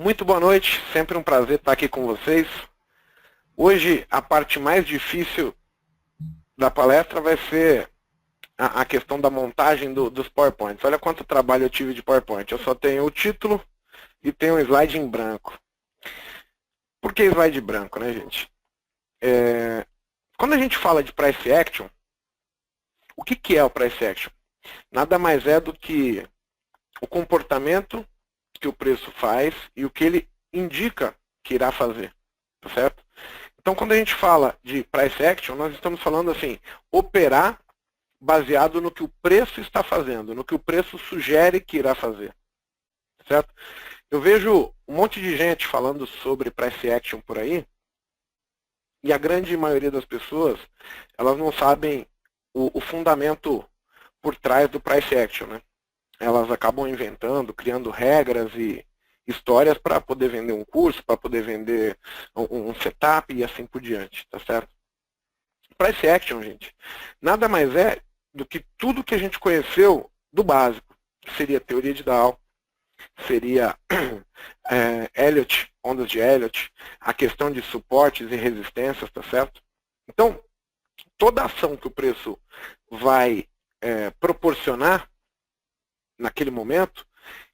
Muito boa noite, sempre um prazer estar aqui com vocês. Hoje a parte mais difícil da palestra vai ser a questão da montagem dos PowerPoints. Olha quanto trabalho eu tive de PowerPoint. Eu só tenho o título e tenho um slide em branco. Por que slide branco, né, gente? Quando a gente fala de Price Action, o que é o Price Action? Nada mais é do que o comportamento que o preço faz e o que ele indica que irá fazer, tá certo? Então, quando a gente fala de Price Action, nós estamos falando assim, operar baseado no que o preço está fazendo, no que o preço sugere que irá fazer, certo? Eu vejo um monte de gente falando sobre Price Action por aí, e a grande maioria das pessoas, elas não sabem o fundamento por trás do Price Action, né? Elas acabam inventando, criando regras e histórias para poder vender um curso, para poder vender um setup e assim por diante, tá certo? Price Action, gente, nada mais é do que tudo que a gente conheceu do básico, que seria teoria de Dow, seria Elliott, ondas de Elliott, a questão de suportes e resistências, tá certo? Então, toda ação que o preço vai proporcionar naquele momento,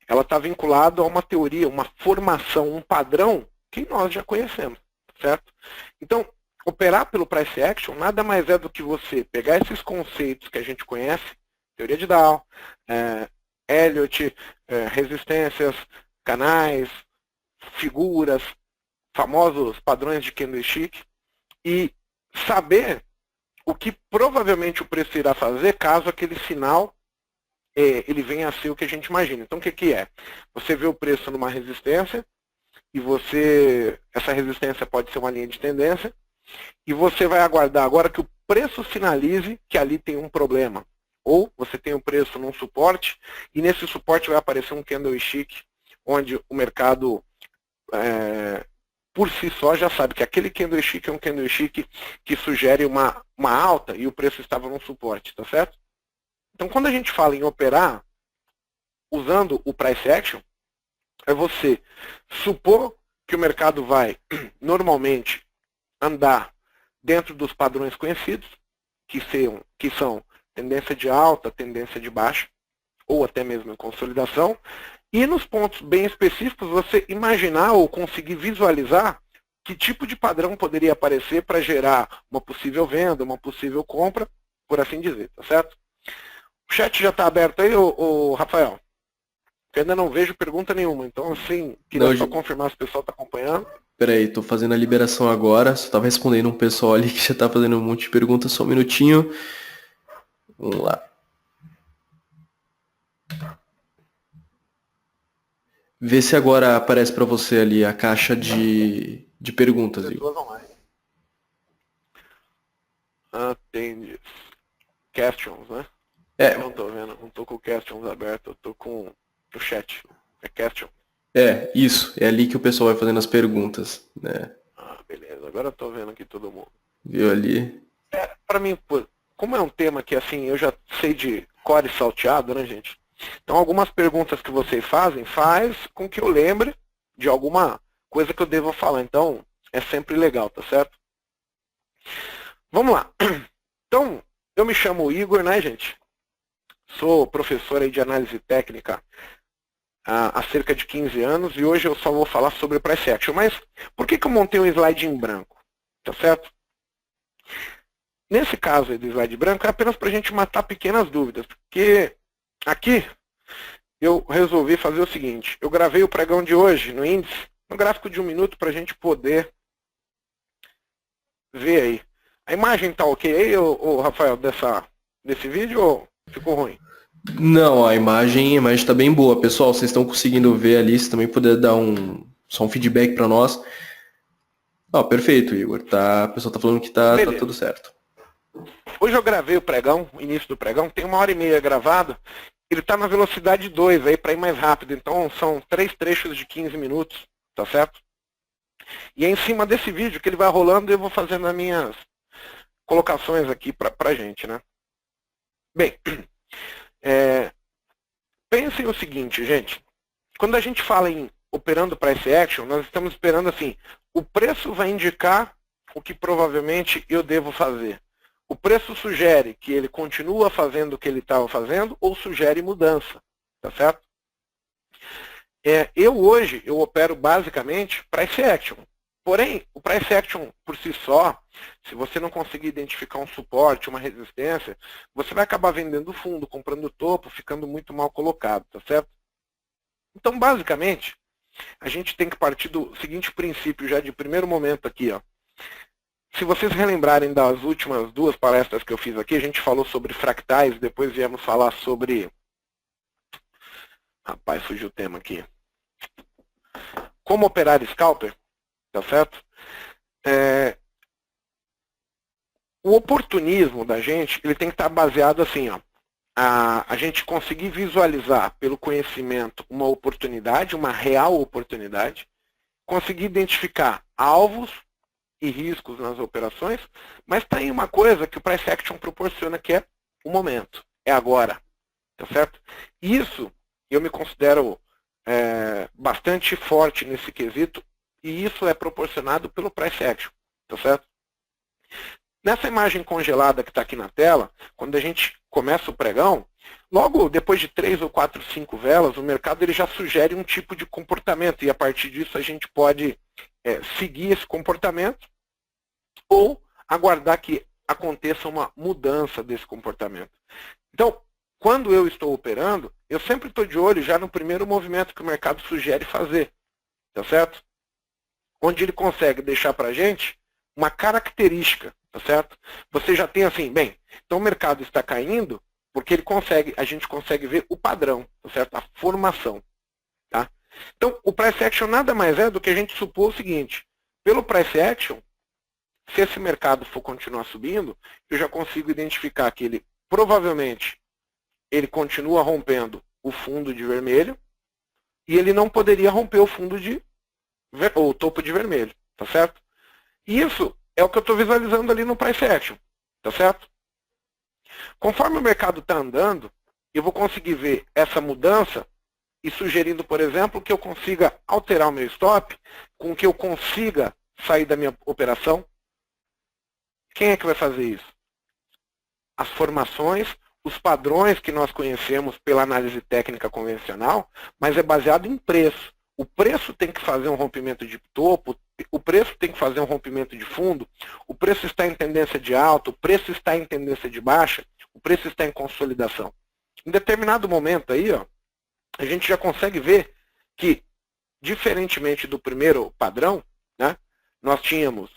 ela está vinculada a uma teoria, uma formação, um padrão que nós já conhecemos, certo? Então, operar pelo Price Action nada mais é do que você pegar esses conceitos que a gente conhece, teoria de Dow, Elliott, resistências, canais, figuras, famosos padrões de candlestick, e saber o que provavelmente o preço irá fazer caso aquele sinal ele venha a ser o que a gente imagina. Então, o que é? Você vê o preço numa resistência, e essa resistência pode ser uma linha de tendência, e você vai aguardar agora que o preço sinalize que ali tem um problema. Ou você tem o preço num suporte, e nesse suporte vai aparecer um candlestick, onde o mercado, por si só, já sabe que aquele candlestick é um candlestick que sugere uma alta, e o preço estava num suporte, tá certo? Então, quando a gente fala em operar usando o Price Action, é você supor que o mercado vai, normalmente, andar dentro dos padrões conhecidos, que são tendência de alta, tendência de baixa, ou até mesmo em consolidação, e nos pontos bem específicos, você imaginar ou conseguir visualizar que tipo de padrão poderia aparecer para gerar uma possível venda, uma possível compra, por assim dizer, tá certo? O chat já está aberto aí, ô Rafael? Eu ainda não vejo pergunta nenhuma, então assim, queria só confirmar se o pessoal está acompanhando. Peraí, tô fazendo a liberação agora, só tava respondendo um pessoal ali que já tá fazendo um monte de perguntas, só um minutinho. Vamos lá. Vê se agora aparece para você ali a caixa de perguntas. Tem questions, né? Não tô vendo, não tô com o questions aberto, eu tô com o chat. É question. Isso, é ali que o pessoal vai fazendo as perguntas, né? Beleza, agora eu tô vendo aqui todo mundo. Viu ali? Pra mim, como é um tema que assim, eu já sei de core salteado, né, gente? Então, algumas perguntas que vocês fazem, faz com que eu lembre de alguma coisa que eu devo falar. Então, é sempre legal, tá certo? Vamos lá. Então, eu me chamo Igor, né, gente? Sou professor aí de análise técnica há cerca de 15 anos e hoje eu só vou falar sobre Price Action. Mas por que eu montei um slide em branco? Tá certo? Nesse caso aí do slide branco é apenas para a gente matar pequenas dúvidas, porque aqui eu resolvi fazer o seguinte, eu gravei o pregão de hoje no índice, no gráfico de 1 minuto para a gente poder ver aí. A imagem tá ok aí, Rafael, desse vídeo ou ficou ruim? Não, a imagem está bem boa. Pessoal, vocês estão conseguindo ver ali, se também puder dar só um feedback para nós. Perfeito, Igor. A pessoa tá falando que tá tudo certo. Hoje eu gravei o pregão, o início do pregão, tem 1h30 gravado. Ele está na velocidade 2 aí para ir mais rápido. Então são 3 trechos de 15 minutos, tá certo? E é em cima desse vídeo que ele vai rolando e eu vou fazendo as minhas colocações aqui pra gente, né? Bem, pensem o seguinte, gente. Quando a gente fala em operando price action, nós estamos esperando assim, o preço vai indicar o que provavelmente eu devo fazer. O preço sugere que ele continua fazendo o que ele estava fazendo ou sugere mudança, tá certo? Eu opero basicamente price action. Porém, o price action por si só, se você não conseguir identificar um suporte, uma resistência, você vai acabar vendendo fundo, comprando topo, ficando muito mal colocado, tá certo? Então, basicamente, a gente tem que partir do seguinte princípio já de primeiro momento aqui, ó. Se vocês relembrarem das últimas 2 palestras que eu fiz aqui, a gente falou sobre fractais, depois viemos falar sobre... Rapaz, fugiu o tema aqui. Como operar scalper, tá certo? O oportunismo da gente, ele tem que estar baseado assim, ó. A gente conseguir visualizar pelo conhecimento uma oportunidade, uma real oportunidade, conseguir identificar alvos e riscos nas operações, mas tem uma coisa que o price action proporciona, que é o momento, é agora, tá certo? Isso eu me considero bastante forte nesse quesito, e isso é proporcionado pelo price action, tá certo? Nessa imagem congelada que está aqui na tela, quando a gente começa o pregão, logo depois de 3 ou 4, 5 velas, o mercado ele já sugere um tipo de comportamento, e a partir disso a gente pode seguir esse comportamento ou aguardar que aconteça uma mudança desse comportamento. Então, quando eu estou operando, eu sempre estou de olho já no primeiro movimento que o mercado sugere fazer, tá certo? Onde ele consegue deixar para a gente uma característica, tá certo? Você já tem assim, bem, então o mercado está caindo porque a gente consegue ver o padrão, tá certo? A formação, tá? Então, o price action nada mais é do que a gente supor o seguinte, pelo price action, se esse mercado for continuar subindo, eu já consigo identificar que ele provavelmente ele continua rompendo o fundo de vermelho e ele não poderia romper o topo de vermelho, tá certo? E isso é o que eu estou visualizando ali no price action, tá certo? Conforme o mercado está andando, eu vou conseguir ver essa mudança e sugerindo, por exemplo, que eu consiga alterar o meu stop, com que eu consiga sair da minha operação. Quem é que vai fazer isso? As formações, os padrões que nós conhecemos pela análise técnica convencional, mas é baseado em preço. O preço tem que fazer um rompimento de topo, o preço tem que fazer um rompimento de fundo, o preço está em tendência de alta, o preço está em tendência de baixa, o preço está em consolidação. Em determinado momento aí, ó, a gente já consegue ver que, diferentemente do primeiro padrão, né, nós tínhamos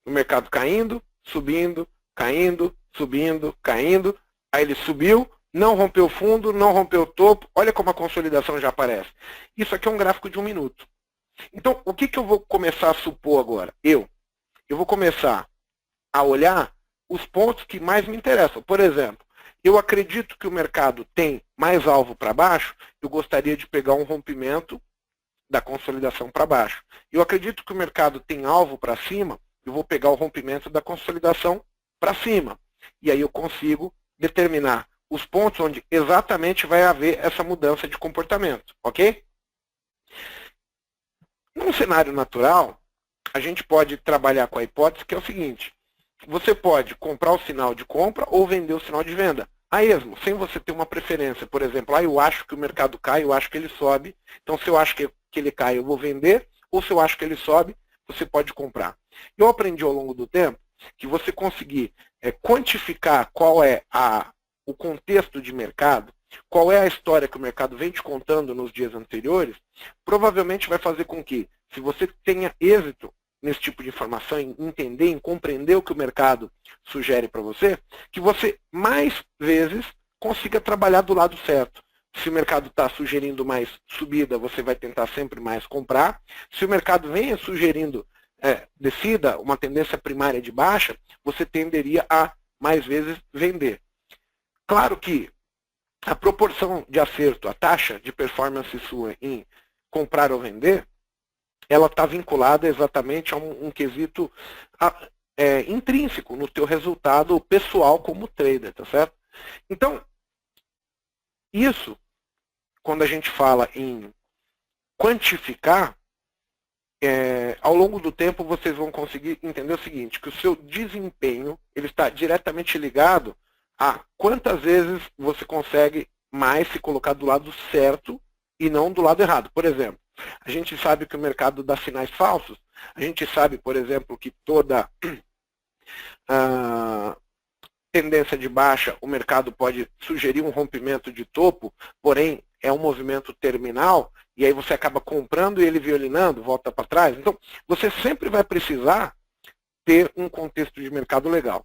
o mercado caindo, subindo, caindo, subindo, caindo, aí ele subiu, não rompeu o fundo, não rompeu o topo, olha como a consolidação já aparece. Isso aqui é um gráfico de 1 minuto. Então, o que eu vou começar a supor agora? Eu vou começar a olhar os pontos que mais me interessam. Por exemplo, eu acredito que o mercado tem mais alvo para baixo, eu gostaria de pegar um rompimento da consolidação para baixo. Eu acredito que o mercado tem alvo para cima, eu vou pegar o rompimento da consolidação para cima. E aí eu consigo determinar os pontos onde exatamente vai haver essa mudança de comportamento, ok? Num cenário natural, a gente pode trabalhar com a hipótese que é o seguinte, você pode comprar o sinal de compra ou vender o sinal de venda. A esmo, sem você ter uma preferência, por exemplo, eu acho que o mercado cai, eu acho que ele sobe, então se eu acho que ele cai, eu vou vender, ou se eu acho que ele sobe, você pode comprar. Eu aprendi ao longo do tempo que você conseguir quantificar qual é o contexto de mercado, qual é a história que o mercado vem te contando nos dias anteriores, provavelmente vai fazer com que, se você tenha êxito nesse tipo de informação, em entender, em compreender o que o mercado sugere para você, que você mais vezes consiga trabalhar do lado certo. Se o mercado está sugerindo mais subida, você vai tentar sempre mais comprar. Se o mercado vem sugerindo descida, uma tendência primária de baixa, você tenderia a mais vezes vender. Claro que a proporção de acerto, a taxa de performance sua em comprar ou vender, ela está vinculada exatamente a um quesito intrínseco no teu resultado pessoal como trader, tá certo? Então, isso, quando a gente fala em quantificar, ao longo do tempo vocês vão conseguir entender o seguinte, que o seu desempenho ele está diretamente ligado a quantas vezes você consegue mais se colocar do lado certo e não do lado errado. Por exemplo, a gente sabe que o mercado dá sinais falsos, a gente sabe, por exemplo, que toda tendência de baixa, o mercado pode sugerir um rompimento de topo, porém é um movimento terminal, e aí você acaba comprando e ele violinando, volta para trás. Então, você sempre vai precisar ter um contexto de mercado legal.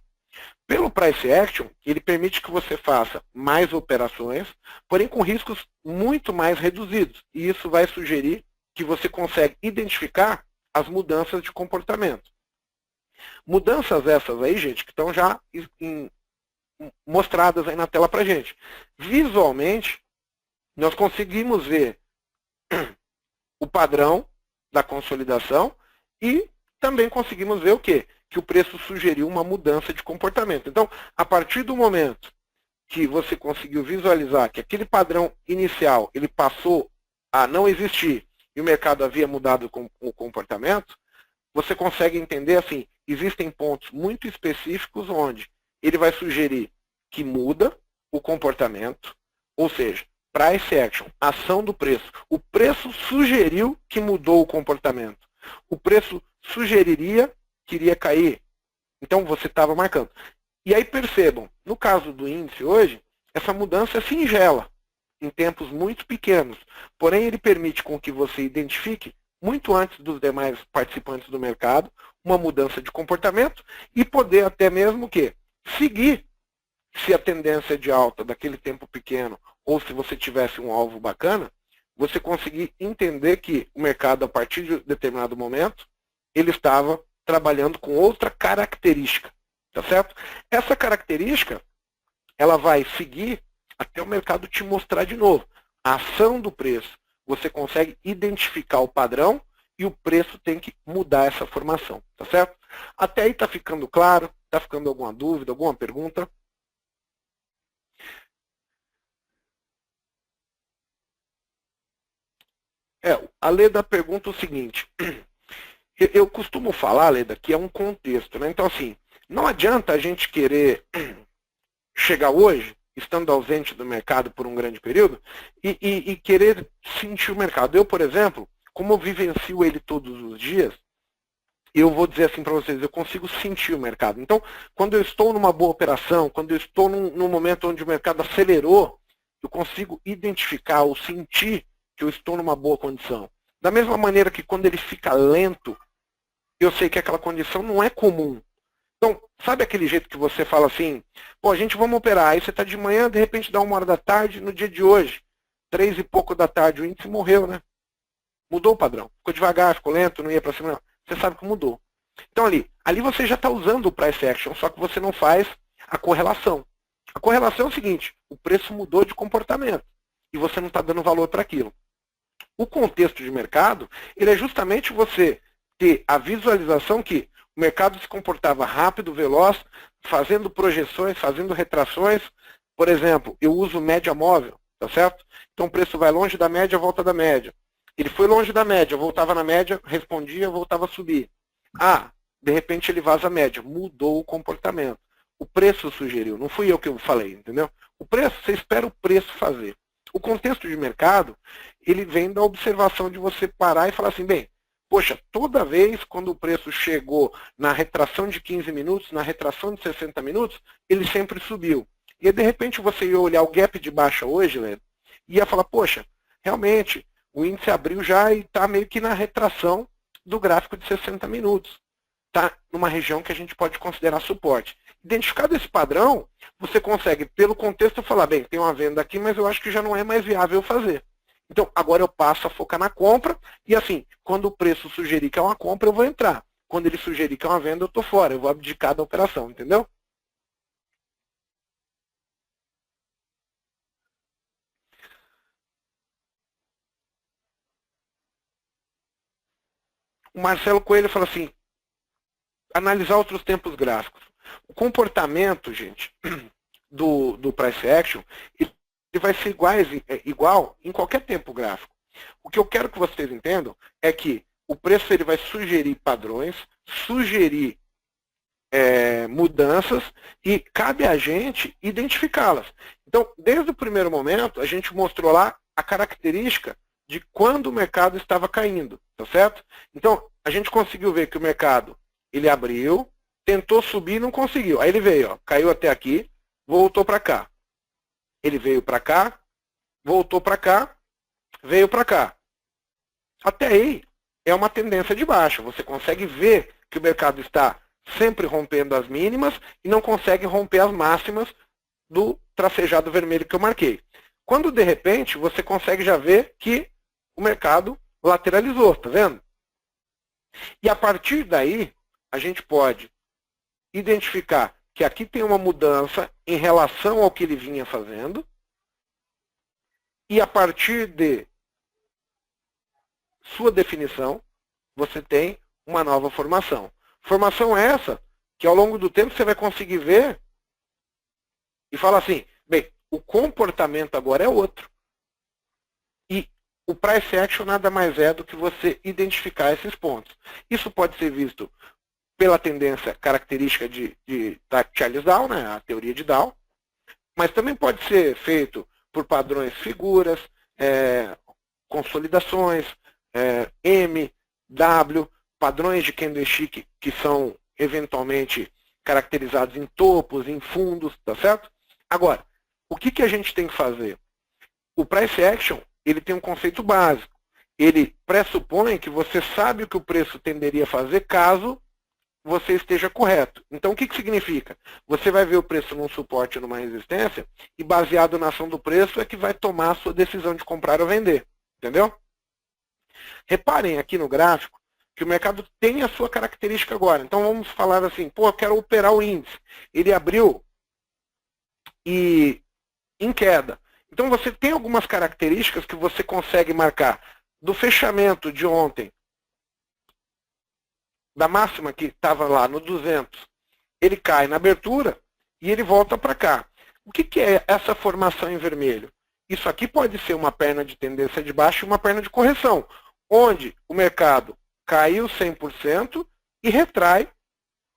Pelo Price Action, ele permite que você faça mais operações, porém com riscos muito mais reduzidos. E isso vai sugerir que você consegue identificar as mudanças de comportamento. Mudanças essas aí, gente, que estão já mostradas aí na tela para gente. Visualmente, nós conseguimos ver o padrão da consolidação e também conseguimos ver o quê? Que o preço sugeriu uma mudança de comportamento. Então, a partir do momento que você conseguiu visualizar que aquele padrão inicial ele passou a não existir e o mercado havia mudado o comportamento, você consegue entender assim, existem pontos muito específicos onde ele vai sugerir que muda o comportamento, ou seja, price action, ação do preço. O preço sugeriu que mudou o comportamento. O preço sugeriria que iria cair. Então você estava marcando. E aí percebam, no caso do índice hoje, essa mudança é singela, em tempos muito pequenos. Porém, ele permite com que você identifique, muito antes dos demais participantes do mercado, uma mudança de comportamento e poder até mesmo que seguir se a tendência é de alta daquele tempo pequeno ou se você tivesse um alvo bacana, você conseguir entender que o mercado, a partir de determinado momento, ele estava trabalhando com outra característica, tá certo? Essa característica, ela vai seguir até o mercado te mostrar de novo. A ação do preço, você consegue identificar o padrão e o preço tem que mudar essa formação, tá certo? Até aí tá ficando claro? Tá ficando alguma dúvida, alguma pergunta? A Leda pergunta o seguinte, eu costumo falar, Leda, que é um contexto, né? Então, assim, não adianta a gente querer chegar hoje, estando ausente do mercado por um grande período, e querer sentir o mercado. Eu, por exemplo, como eu vivencio ele todos os dias, eu vou dizer assim para vocês, eu consigo sentir o mercado. Então, quando eu estou numa boa operação, quando eu estou num momento onde o mercado acelerou, eu consigo identificar ou sentir que eu estou numa boa condição. Da mesma maneira que quando ele fica lento, eu sei que aquela condição não é comum. Então, sabe aquele jeito que você fala assim, pô, a gente vamos operar, aí você está de manhã, de repente dá 1h da tarde, no dia de hoje, 3 e pouco da tarde, o índice morreu, né? Mudou o padrão. Ficou devagar, ficou lento, não ia para cima, não. Você sabe que mudou. Então ali você já está usando o price action, só que você não faz a correlação. A correlação é o seguinte, o preço mudou de comportamento e você não está dando valor para aquilo. O contexto de mercado, ele é justamente você ter a visualização que o mercado se comportava rápido, veloz, fazendo projeções, fazendo retrações. Por exemplo, eu uso média móvel, tá certo? Então o preço vai longe da média, volta da média. Ele foi longe da média, voltava na média, respondia, voltava a subir. De repente ele vaza a média, mudou o comportamento. O preço sugeriu, não fui eu que falei, entendeu? O preço, você espera o preço fazer. O contexto de mercado, ele vem da observação de você parar e falar assim, bem, poxa, toda vez quando o preço chegou na retração de 15 minutos, na retração de 60 minutos, ele sempre subiu. E aí, de repente você ia olhar o gap de baixa hoje, né, e ia falar, poxa, realmente, o índice abriu já e está meio que na retração do gráfico de 60 minutos. Está numa região que a gente pode considerar suporte. Identificado esse padrão, você consegue, pelo contexto, falar, bem, tem uma venda aqui, mas eu acho que já não é mais viável fazer. Então, agora eu passo a focar na compra e, assim, quando o preço sugerir que é uma compra, eu vou entrar. Quando ele sugerir que é uma venda, eu estou fora. Eu vou abdicar da operação, entendeu? O Marcelo Coelho fala assim, analisar outros tempos gráficos. O comportamento, gente, do price action, ele vai ser igual em qualquer tempo gráfico. O que eu quero que vocês entendam é que o preço ele vai sugerir padrões, sugerir mudanças e cabe a gente identificá-las. Então, desde o primeiro momento, a gente mostrou lá a característica de quando o mercado estava caindo, tá certo? Então, a gente conseguiu ver que o mercado, ele abriu, tentou subir e não conseguiu. Aí ele veio, ó, caiu até aqui, voltou para cá. Ele veio para cá, voltou para cá, veio para cá. Até aí, é uma tendência de baixa. Você consegue ver que o mercado está sempre rompendo as mínimas e não consegue romper as máximas do tracejado vermelho que eu marquei. Quando, de repente, você consegue já ver que o mercado lateralizou, tá vendo? E a partir daí, a gente pode identificar que aqui tem uma mudança em relação ao que ele vinha fazendo e a partir de sua definição, você tem uma nova formação. Formação essa que ao longo do tempo você vai conseguir ver e falar assim, bem, o comportamento agora é outro. E o price action nada mais é do que você identificar esses pontos. Isso pode ser visto pela tendência característica de Charles-Dow, né, a teoria de Dow, mas também pode ser feito por padrões figuras, consolidações, M, W, padrões de candlestick que são eventualmente caracterizados em topos, em fundos, tá certo? Agora, o que a gente tem que fazer? O price action, ele tem um conceito básico. Ele pressupõe que você sabe o que o preço tenderia a fazer caso você esteja correto. Então, o que significa? Você vai ver o preço num suporte ou numa resistência e baseado na ação do preço é que vai tomar a sua decisão de comprar ou vender. Entendeu? Reparem aqui no gráfico que o mercado tem a sua característica agora. Então, vamos falar assim, pô, eu quero operar o índice. Ele abriu e em queda. Então, você tem algumas características que você consegue marcar do fechamento de ontem, da máxima que estava lá no 200, ele cai na abertura e ele volta para cá. O que é essa formação em vermelho? Isso aqui pode ser uma perna de tendência de baixa e uma perna de correção, onde o mercado caiu 100% e retrai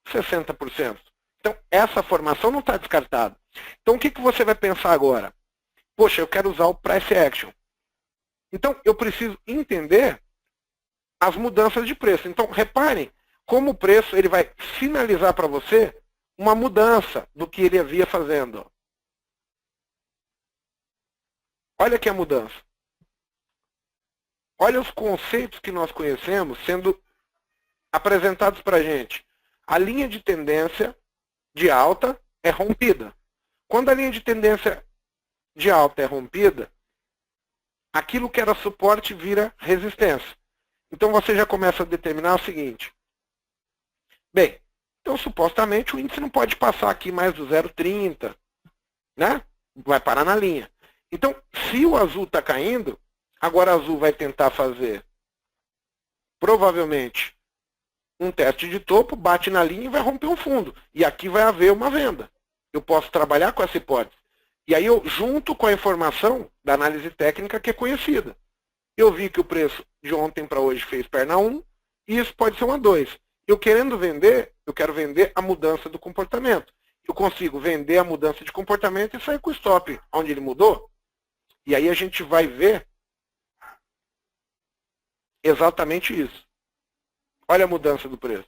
60%. Então, essa formação não está descartada. Então, o que você vai pensar agora? Poxa, eu quero usar o price action. Então, eu preciso entender as mudanças de preço. Então, reparem como o preço ele vai sinalizar para você uma mudança do que ele havia fazendo. Olha aqui a mudança. Olha os conceitos que nós conhecemos sendo apresentados para a gente. A linha de tendência de alta é rompida. Quando a linha de tendência de alta é rompida, aquilo que era suporte vira resistência. Então você já começa a determinar o seguinte. Bem, então supostamente o índice não pode passar aqui mais do 0,30, né? Vai parar na linha. Então, se o azul está caindo, agora o azul vai tentar fazer, provavelmente, um teste de topo, bate na linha e vai romper um fundo. E aqui vai haver uma venda. Eu posso trabalhar com essa hipótese. E aí eu junto com a informação da análise técnica que é conhecida. Eu vi que o preço de ontem para hoje fez perna 1, e isso pode ser uma 2. Eu querendo vender, eu quero vender a mudança do comportamento. Eu consigo vender a mudança de comportamento e sair com o stop onde ele mudou. E aí a gente vai ver exatamente isso. Olha a mudança do preço.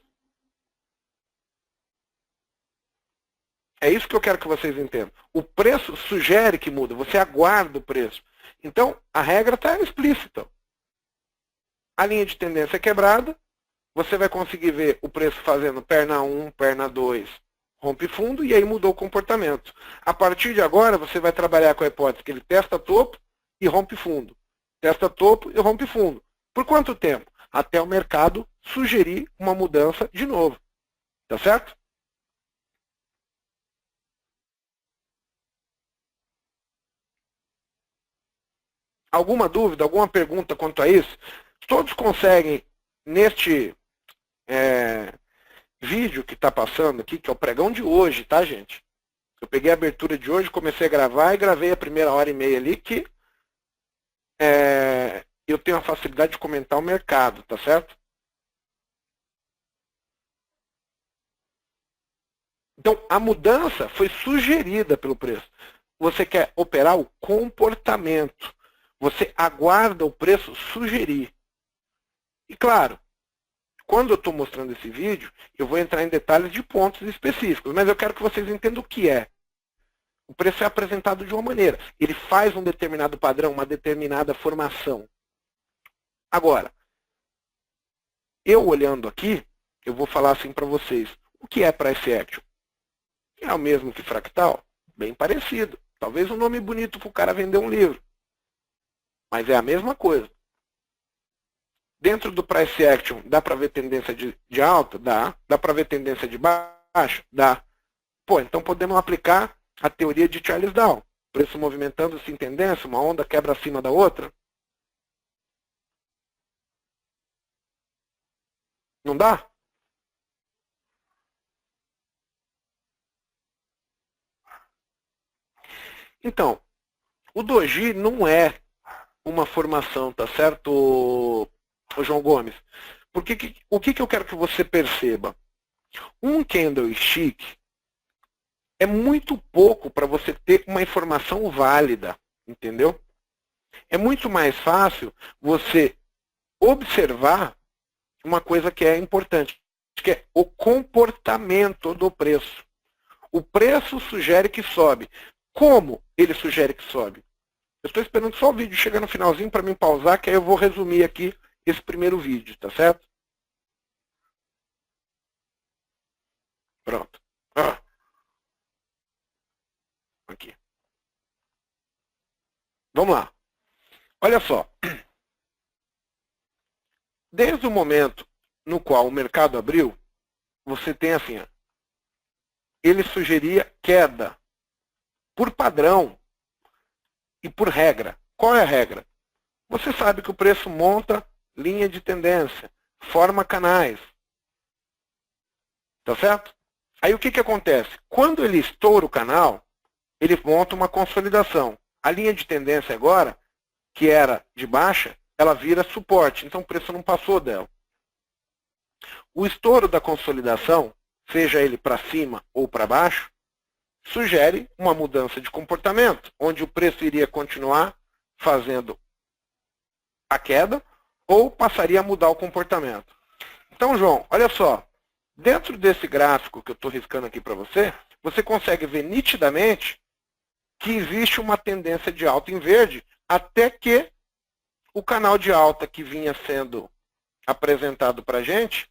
É isso que eu quero que vocês entendam. O preço sugere que muda, você aguarda o preço. Então, a regra está explícita. A linha de tendência é quebrada, você vai conseguir ver o preço fazendo perna 1, perna 2, rompe fundo, e aí mudou o comportamento. A partir de agora, você vai trabalhar com a hipótese que ele testa topo e rompe fundo. Testa topo e rompe fundo. Por quanto tempo? Até o mercado sugerir uma mudança de novo. Tá certo? Alguma dúvida, alguma pergunta quanto a isso? Todos conseguem, neste vídeo que está passando aqui, que é o pregão de hoje, tá, gente? Eu peguei a abertura de hoje, comecei a gravar e gravei a primeira hora e meia ali, que eu tenho a facilidade de comentar o mercado, tá certo? Então, a mudança foi sugerida pelo preço. Você quer operar o comportamento. Você aguarda o preço sugerir. E claro, quando eu estou mostrando esse vídeo, eu vou entrar em detalhes de pontos específicos, mas eu quero que vocês entendam o que é. O preço é apresentado de uma maneira. Ele faz um determinado padrão, uma determinada formação. Agora, eu olhando aqui, eu vou falar assim para vocês. O que é Price Action? É o mesmo que fractal? Bem parecido. Talvez um nome bonito para o cara vender um livro. Mas é a mesma coisa. Dentro do Price Action, dá para ver tendência de alta? Dá. Dá para ver tendência de baixa? Dá. Pô, então podemos aplicar a teoria de Charles Dow. Preço movimentando-se em tendência, uma onda quebra acima da outra. Não dá? Então, o doji não é uma formação, tá certo, o João Gomes? Porque o que eu quero que você perceba? Um candlestick é muito pouco para você ter uma informação válida, entendeu? É muito mais fácil você observar uma coisa que é importante, que é o comportamento do preço. O preço sugere que sobe. Como ele sugere que sobe? Eu estou esperando só o vídeo chegar no finalzinho para mim pausar, que aí eu vou resumir aqui esse primeiro vídeo, tá certo? Pronto. Aqui. Vamos lá. Olha só. Desde o momento no qual o mercado abriu, você tem assim, ó, ele sugeria queda por padrão e por regra. Qual é a regra? Você sabe que o preço monta linha de tendência, forma canais. Tá certo? Aí o que acontece? Quando ele estoura o canal, ele monta uma consolidação. A linha de tendência agora, que era de baixa, ela vira suporte. Então o preço não passou dela. O estouro da consolidação, seja ele para cima ou para baixo, sugere uma mudança de comportamento, onde o preço iria continuar fazendo a queda ou passaria a mudar o comportamento. Então, João, olha só. Dentro desse gráfico que eu estou riscando aqui para você, você consegue ver nitidamente que existe uma tendência de alta em verde até que o canal de alta que vinha sendo apresentado para a gente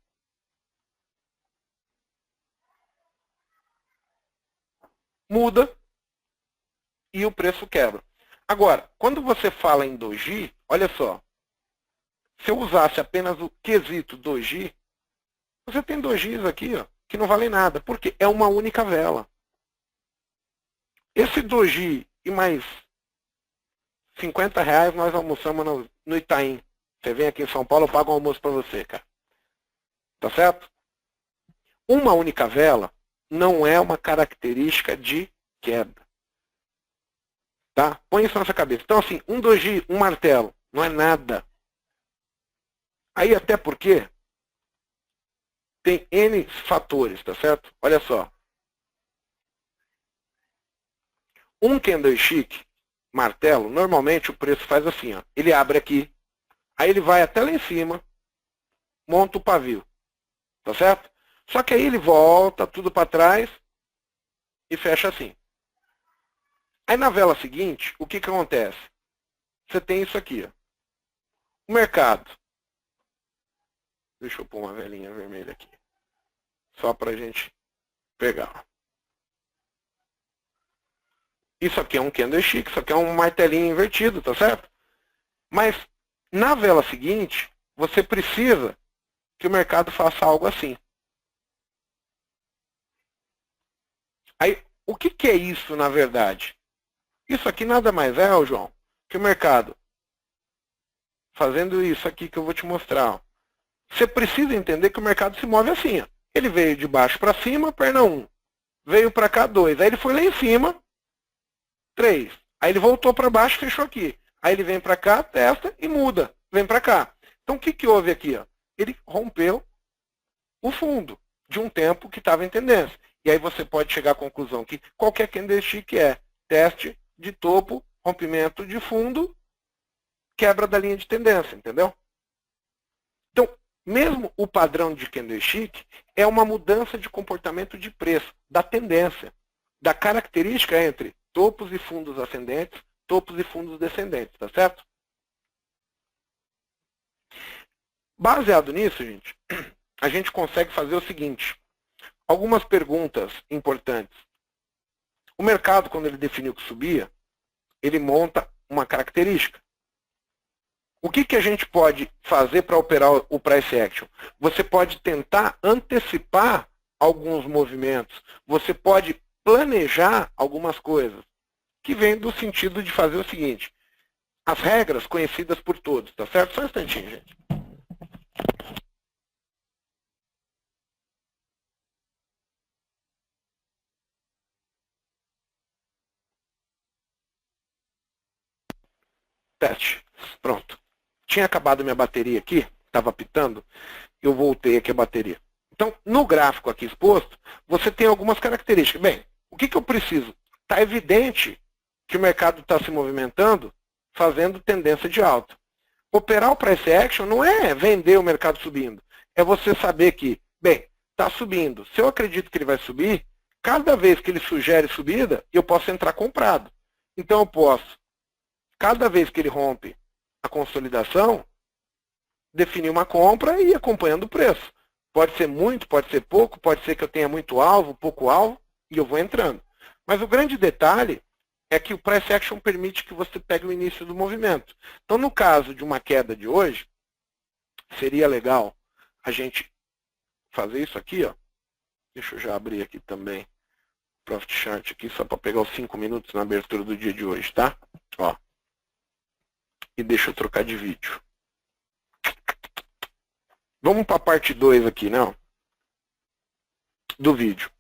muda e o preço quebra. Agora, quando você fala em doji, olha só, se eu usasse apenas o quesito doji, você tem dojis aqui, ó, que não valem nada, porque é uma única vela. Esse doji e mais R$50 nós almoçamos no Itaim. Você vem aqui em São Paulo, eu pago um almoço para você, cara. Tá certo? Uma única vela não é uma característica de queda. Tá? Põe isso na sua cabeça. Então, assim, um doji, um martelo, não é nada. Aí, até porque tem N fatores, tá certo? Olha só. Um candlestick, martelo, normalmente o preço faz assim, ó. Ele abre aqui, aí ele vai até lá em cima, monta o pavio. Tá certo? Só que aí ele volta tudo para trás e fecha assim. Aí na vela seguinte, o que acontece? Você tem isso aqui, ó. O mercado. Deixa eu pôr uma velinha vermelha aqui. Só para a gente pegar. Isso aqui é um candlestick, isso aqui é um martelinho invertido, tá certo? Mas na vela seguinte, você precisa que o mercado faça algo assim. Aí, o que é isso na verdade? Isso aqui nada mais é, João, que o mercado fazendo isso aqui que eu vou te mostrar. Ó. Você precisa entender que o mercado se move assim. Ó. Ele veio de baixo para cima, perna 1. Veio para cá 2. Aí ele foi lá em cima, 3. Aí ele voltou para baixo, fechou aqui. Aí ele vem para cá, testa e muda. vem para cá. Então, o que houve aqui? Ó? Ele rompeu o fundo de um tempo que estava em tendência. E aí você pode chegar à conclusão que qualquer candlestick é teste de topo, rompimento de fundo, quebra da linha de tendência, entendeu? Então, mesmo o padrão de candlestick é uma mudança de comportamento de preço, da tendência, da característica entre topos e fundos ascendentes, topos e fundos descendentes, tá certo? Baseado nisso, gente, a gente consegue fazer o seguinte, algumas perguntas importantes. O mercado, quando ele definiu que subia, ele monta uma característica. O que a gente pode fazer para operar o price action? Você pode tentar antecipar alguns movimentos. Você pode planejar algumas coisas. Que vem do sentido de fazer o seguinte. As regras conhecidas por todos, tá certo? Só um instantinho, gente. Teste. Pronto. Tinha acabado minha bateria aqui, estava apitando, eu voltei aqui a bateria. Então, no gráfico aqui exposto, você tem algumas características. Bem, o que eu preciso? Está evidente que o mercado está se movimentando, fazendo tendência de alta. Operar o price action não é vender o mercado subindo. É você saber que, bem, está subindo. Se eu acredito que ele vai subir, cada vez que ele sugere subida, eu posso entrar comprado. Então, eu posso, cada vez que ele rompe a consolidação, definir uma compra e ir acompanhando o preço. Pode ser muito, pode ser pouco, pode ser que eu tenha muito alvo, pouco alvo, e eu vou entrando. Mas o grande detalhe é que o price action permite que você pegue o início do movimento. Então, no caso de uma queda de hoje, seria legal a gente fazer isso aqui, ó. Deixa eu já abrir aqui também o Profit Chart aqui, só para pegar os 5 minutos na abertura do dia de hoje, tá? Ó. E deixa eu trocar de vídeo. Vamos para a parte 2 aqui, não? Do vídeo.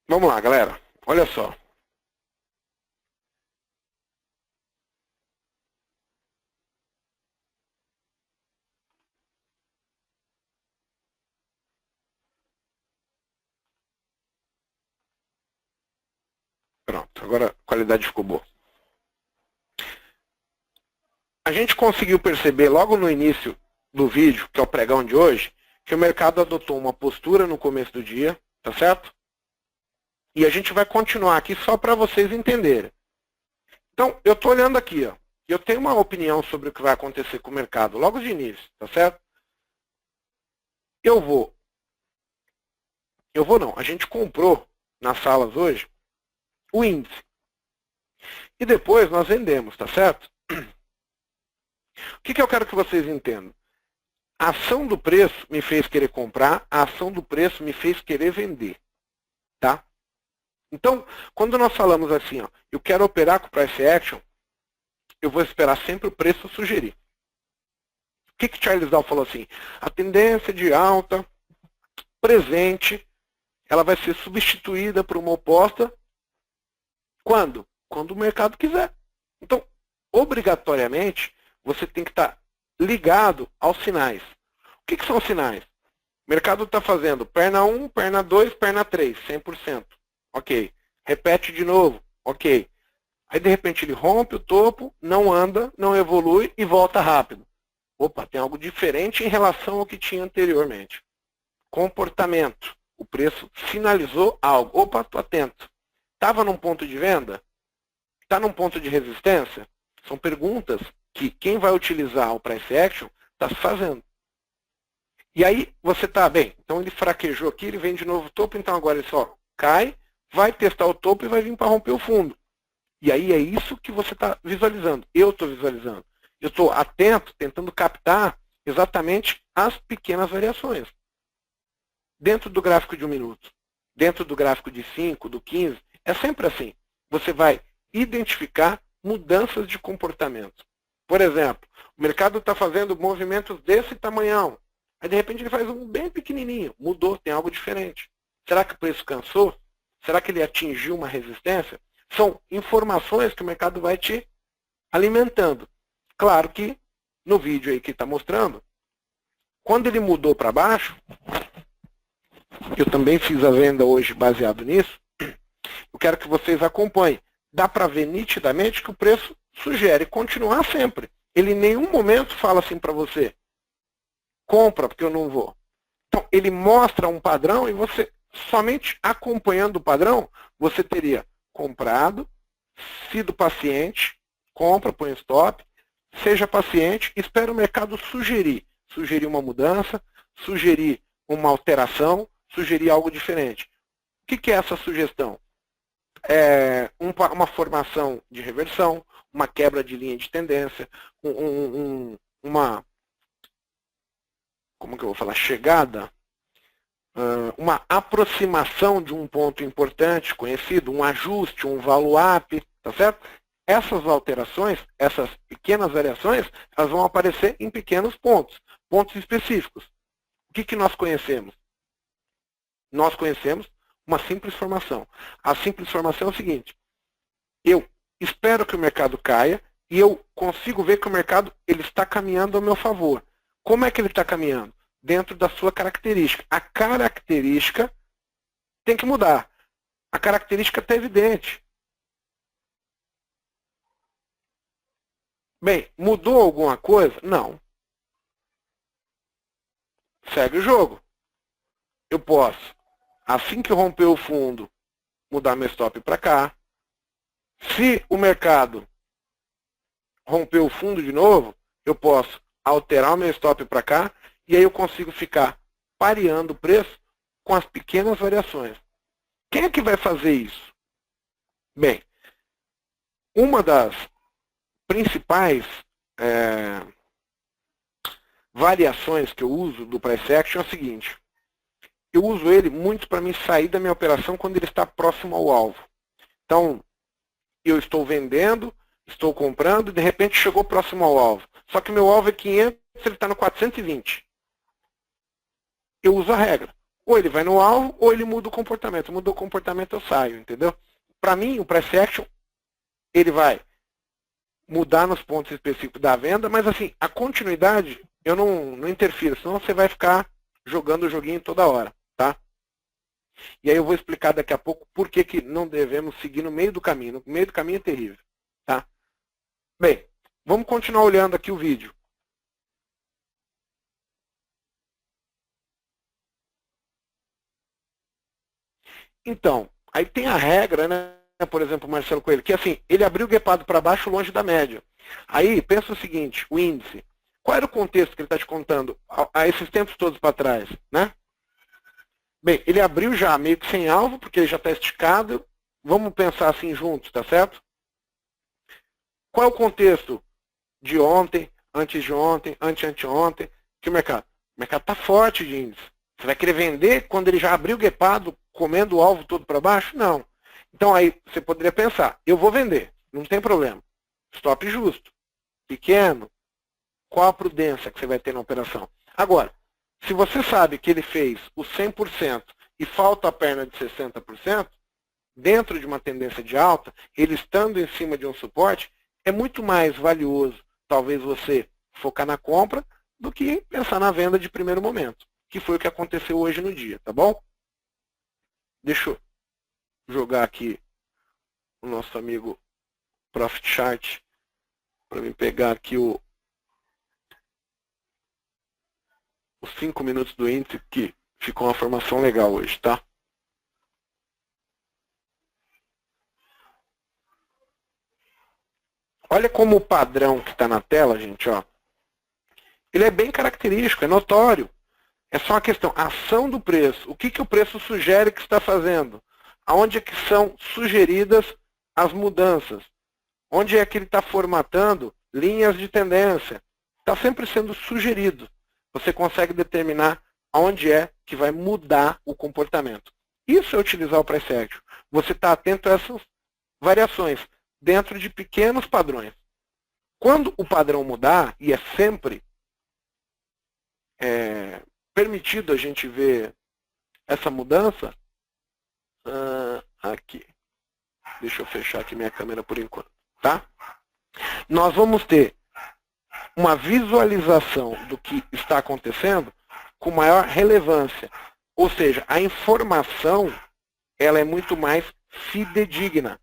Vamos lá, galera. Olha só. Pronto, agora a qualidade ficou boa. A gente conseguiu perceber logo no início do vídeo, que é o pregão de hoje, que o mercado adotou uma postura no começo do dia, tá certo? E a gente vai continuar aqui só para vocês entenderem. Então, eu estou olhando aqui, ó. Eu tenho uma opinião sobre o que vai acontecer com o mercado logo de início, tá certo? A gente comprou nas salas hoje o índice. E depois nós vendemos, tá certo? O que eu quero que vocês entendam? A ação do preço me fez querer comprar, a ação do preço me fez querer vender. Tá? Então, quando nós falamos assim, ó, eu quero operar com price action, eu vou esperar sempre o preço sugerir. O que Charles Dow falou assim? A tendência de alta presente, ela vai ser substituída por uma oposta quando? Quando o mercado quiser. Então, obrigatoriamente, você tem que estar ligado aos sinais. O que são os sinais? O mercado está fazendo perna 1, perna 2, perna 3, 100%. Ok. Repete de novo. Ok. Aí, de repente, ele rompe o topo, não anda, não evolui e volta rápido. Opa, tem algo diferente em relação ao que tinha anteriormente. Comportamento. O preço sinalizou algo. Opa, estou atento. Estava num ponto de venda? Está num ponto de resistência? São perguntas que quem vai utilizar o price action está se fazendo. E aí você está, bem, então ele fraquejou aqui, ele vem de novo topo, então agora ele só cai, vai testar o topo e vai vir para romper o fundo. E aí é isso que você está visualizando. Eu estou visualizando. Eu estou atento, tentando captar exatamente as pequenas variações. Dentro do gráfico de 1 minuto, dentro do gráfico de 5, do 15, é sempre assim. Você vai identificar mudanças de comportamento. Por exemplo, o mercado está fazendo movimentos desse tamanhão. Aí, de repente, ele faz um bem pequenininho. Mudou, tem algo diferente. Será que o preço cansou? Será que ele atingiu uma resistência? São informações que o mercado vai te alimentando. Claro que no vídeo aí que está mostrando, quando ele mudou para baixo, eu também fiz a venda hoje baseado nisso, eu quero que vocês acompanhem. Dá para ver nitidamente que o preço sugere continuar sempre. Ele em nenhum momento fala assim para você, compra porque eu não vou. Então, ele mostra um padrão e você, somente acompanhando o padrão, você teria comprado, sido paciente, compra, põe stop, seja paciente, espera o mercado sugerir. Sugerir uma mudança, sugerir uma alteração, sugerir algo diferente. O que é essa sugestão? É uma formação de reversão, uma quebra de linha de tendência, uma, como que eu vou falar, chegada, uma aproximação de um ponto importante, conhecido, um ajuste, um value-up, tá certo? Essas alterações, essas pequenas variações, elas vão aparecer em pequenos pontos, pontos específicos. O que nós conhecemos? Nós conhecemos uma simples formação. A simples formação é o seguinte, eu espero que o mercado caia e eu consigo ver que o mercado ele está caminhando ao meu favor. Como é que ele está caminhando? Dentro da sua característica. A característica tem que mudar. A característica está evidente. Bem, mudou alguma coisa? Não. Segue o jogo. Eu posso, assim que romper o fundo, mudar meu stop para cá. Se o mercado romper o fundo de novo, eu posso alterar o meu stop para cá e aí eu consigo ficar pareando o preço com as pequenas variações. Quem é que vai fazer isso? Bem, uma das principais variações que eu uso do Price Action é o seguinte. Eu uso ele muito para me sair da minha operação quando ele está próximo ao alvo. Então, eu estou vendendo, estou comprando, e de repente chegou próximo ao alvo. Só que meu alvo é 500, ele está no 420. Eu uso a regra. Ou ele vai no alvo, ou ele muda o comportamento. Mudou o comportamento, eu saio, entendeu? Para mim, o Price Action, ele vai mudar nos pontos específicos da venda, mas assim, a continuidade, eu não interfiro, senão você vai ficar jogando o joguinho toda hora, tá? E aí eu vou explicar daqui a pouco por que não devemos seguir no meio do caminho. No meio do caminho é terrível, tá? Bem, vamos continuar olhando aqui o vídeo. Então, aí tem a regra, né? Por exemplo, o Marcelo Coelho, que assim, ele abriu o guepado para baixo longe da média. Aí, pensa o seguinte, o índice. Qual era o contexto que ele está te contando a esses tempos todos para trás, né? Bem, ele abriu já meio que sem alvo, porque ele já está esticado. Vamos pensar assim juntos, tá certo? Qual é o contexto de ontem, antes de ontem, anteontem, que o mercado está forte de índice. Você vai querer vender quando ele já abriu o guepado, comendo o alvo todo para baixo? Não. Então aí você poderia pensar, eu vou vender, não tem problema. Stop justo, pequeno. Qual a prudência que você vai ter na operação? Agora, se você sabe que ele fez o 100% e falta a perna de 60%, dentro de uma tendência de alta, ele estando em cima de um suporte, é muito mais valioso, talvez você focar na compra, do que pensar na venda de primeiro momento, que foi o que aconteceu hoje no dia, tá bom? Deixa eu jogar aqui o nosso amigo Profit Chart para me pegar aqui os 5 minutos do índice, que ficou uma formação legal hoje, tá? Olha como o padrão que está na tela, gente, ó, ele é bem característico, é notório. É só uma questão, a ação do preço. O que o preço sugere que está fazendo? Aonde é que são sugeridas as mudanças? Onde é que ele está formatando linhas de tendência? Está sempre sendo sugerido. Você consegue determinar aonde é que vai mudar o comportamento. Isso é utilizar o Price Action. Você está atento a essas variações dentro de pequenos padrões. Quando o padrão mudar, e é sempre permitido a gente ver essa mudança, Aqui. Deixa eu fechar aqui minha câmera por enquanto, tá? Nós vamos ter uma visualização do que está acontecendo com maior relevância. Ou seja, a informação ela é muito mais fidedigna.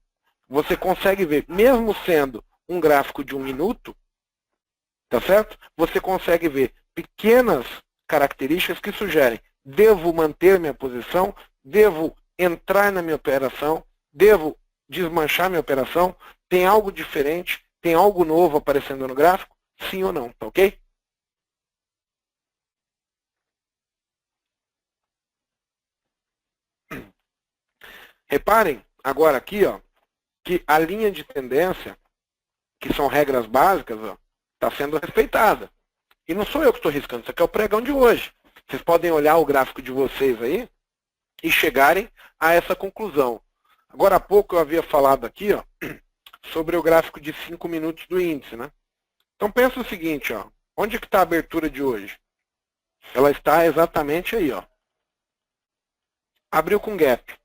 Você consegue ver, mesmo sendo um gráfico de 1 minuto, tá certo? Você consegue ver pequenas características que sugerem: devo manter minha posição, devo entrar na minha operação, devo desmanchar minha operação, tem algo diferente, tem algo novo aparecendo no gráfico, sim ou não, tá ok? Reparem agora aqui, ó, que a linha de tendência, que são regras básicas, está sendo respeitada. E não sou eu que estou riscando, isso aqui é o pregão de hoje. Vocês podem olhar o gráfico de vocês aí e chegarem a essa conclusão. Agora há pouco eu havia falado aqui, ó, sobre o gráfico de 5 minutos do índice, né? Então pensa o seguinte, ó, onde que está a abertura de hoje? Ela está exatamente aí, ó. Abriu com gap.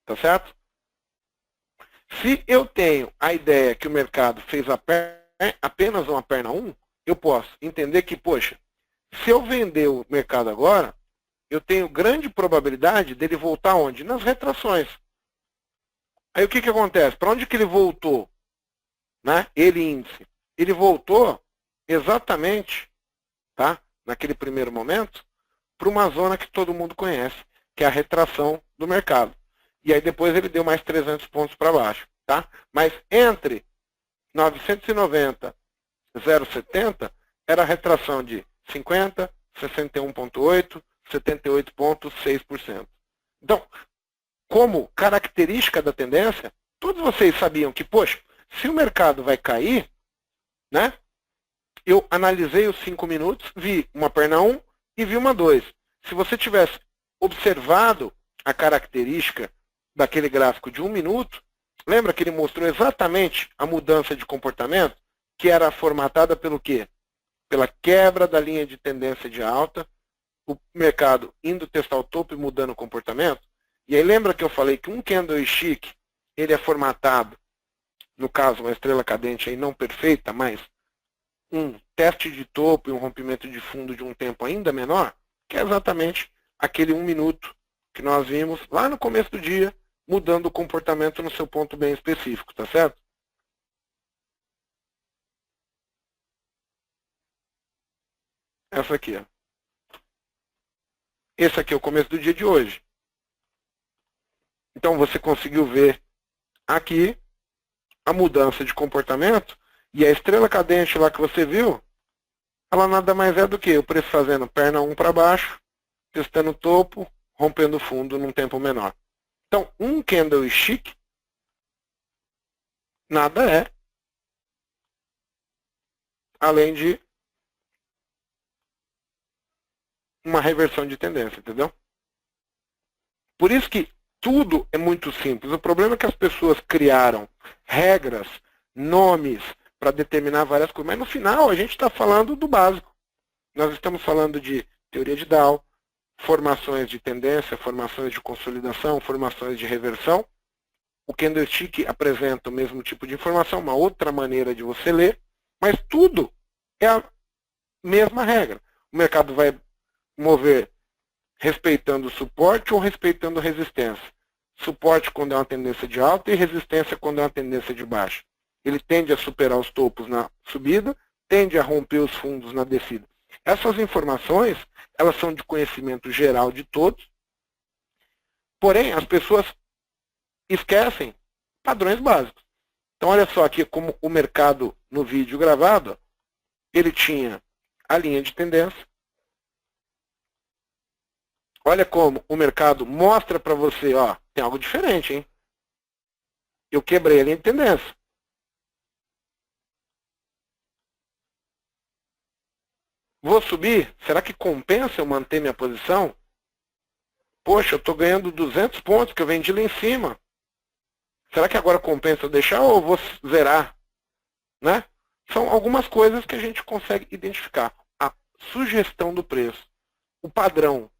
Tá certo? Se eu tenho a ideia que o mercado fez apenas uma perna 1, eu posso entender que, poxa, se eu vender o mercado agora, eu tenho grande probabilidade dele voltar onde? Nas retrações. Aí o que acontece? Para onde que ele voltou? Né? Ele índice. Ele voltou exatamente, tá? Naquele primeiro momento, para uma zona que todo mundo conhece, que é a retração do mercado. E aí depois ele deu mais 300 pontos para baixo. Tá? Mas entre 990 e 0,70 era a retração de 50, 61,8, 78,6%. Então, como característica da tendência, todos vocês sabiam que, poxa, se o mercado vai cair, né? Eu analisei os 5 minutos, vi uma perna 1 e vi uma 2. Se você tivesse observado a característica daquele gráfico de 1 minuto, lembra que ele mostrou exatamente a mudança de comportamento, que era formatada pelo quê? Pela quebra da linha de tendência de alta, o mercado indo testar o topo e mudando o comportamento. E aí lembra que eu falei que um candlestick, ele é formatado, no caso uma estrela cadente aí não perfeita, mas um teste de topo e um rompimento de fundo de um tempo ainda menor, que é exatamente aquele 1 minuto que nós vimos lá no começo do dia, mudando o comportamento no seu ponto bem específico, tá certo? Essa aqui, ó. Esse aqui é o começo do dia de hoje. Então você conseguiu ver aqui a mudança de comportamento e a estrela cadente lá que você viu, ela nada mais é do que o preço fazendo perna 1 para baixo, testando o topo, rompendo o fundo num tempo menor. Então, um candlestick nada é além de uma reversão de tendência, entendeu? Por isso que tudo é muito simples. O problema é que as pessoas criaram regras, nomes para determinar várias coisas, mas no final a gente está falando do básico. Nós estamos falando de teoria de Dow, formações de tendência, formações de consolidação, formações de reversão. O candlestick apresenta o mesmo tipo de informação, uma outra maneira de você ler, mas tudo é a mesma regra. O mercado vai mover respeitando o suporte ou respeitando a resistência. Suporte quando é uma tendência de alta e resistência quando é uma tendência de baixa. Ele tende a superar os topos na subida, tende a romper os fundos na descida. Essas informações, elas são de conhecimento geral de todos, porém as pessoas esquecem padrões básicos. Então olha só aqui como o mercado no vídeo gravado, ele tinha a linha de tendência. Olha como o mercado mostra para você, ó, tem algo diferente, hein? Eu quebrei a linha de tendência. Vou subir? Será que compensa eu manter minha posição? Poxa, eu estou ganhando 200 pontos que eu vendi lá em cima. Será que agora compensa eu deixar ou eu vou zerar? Né? São algumas coisas que a gente consegue identificar. A sugestão do preço. O padrão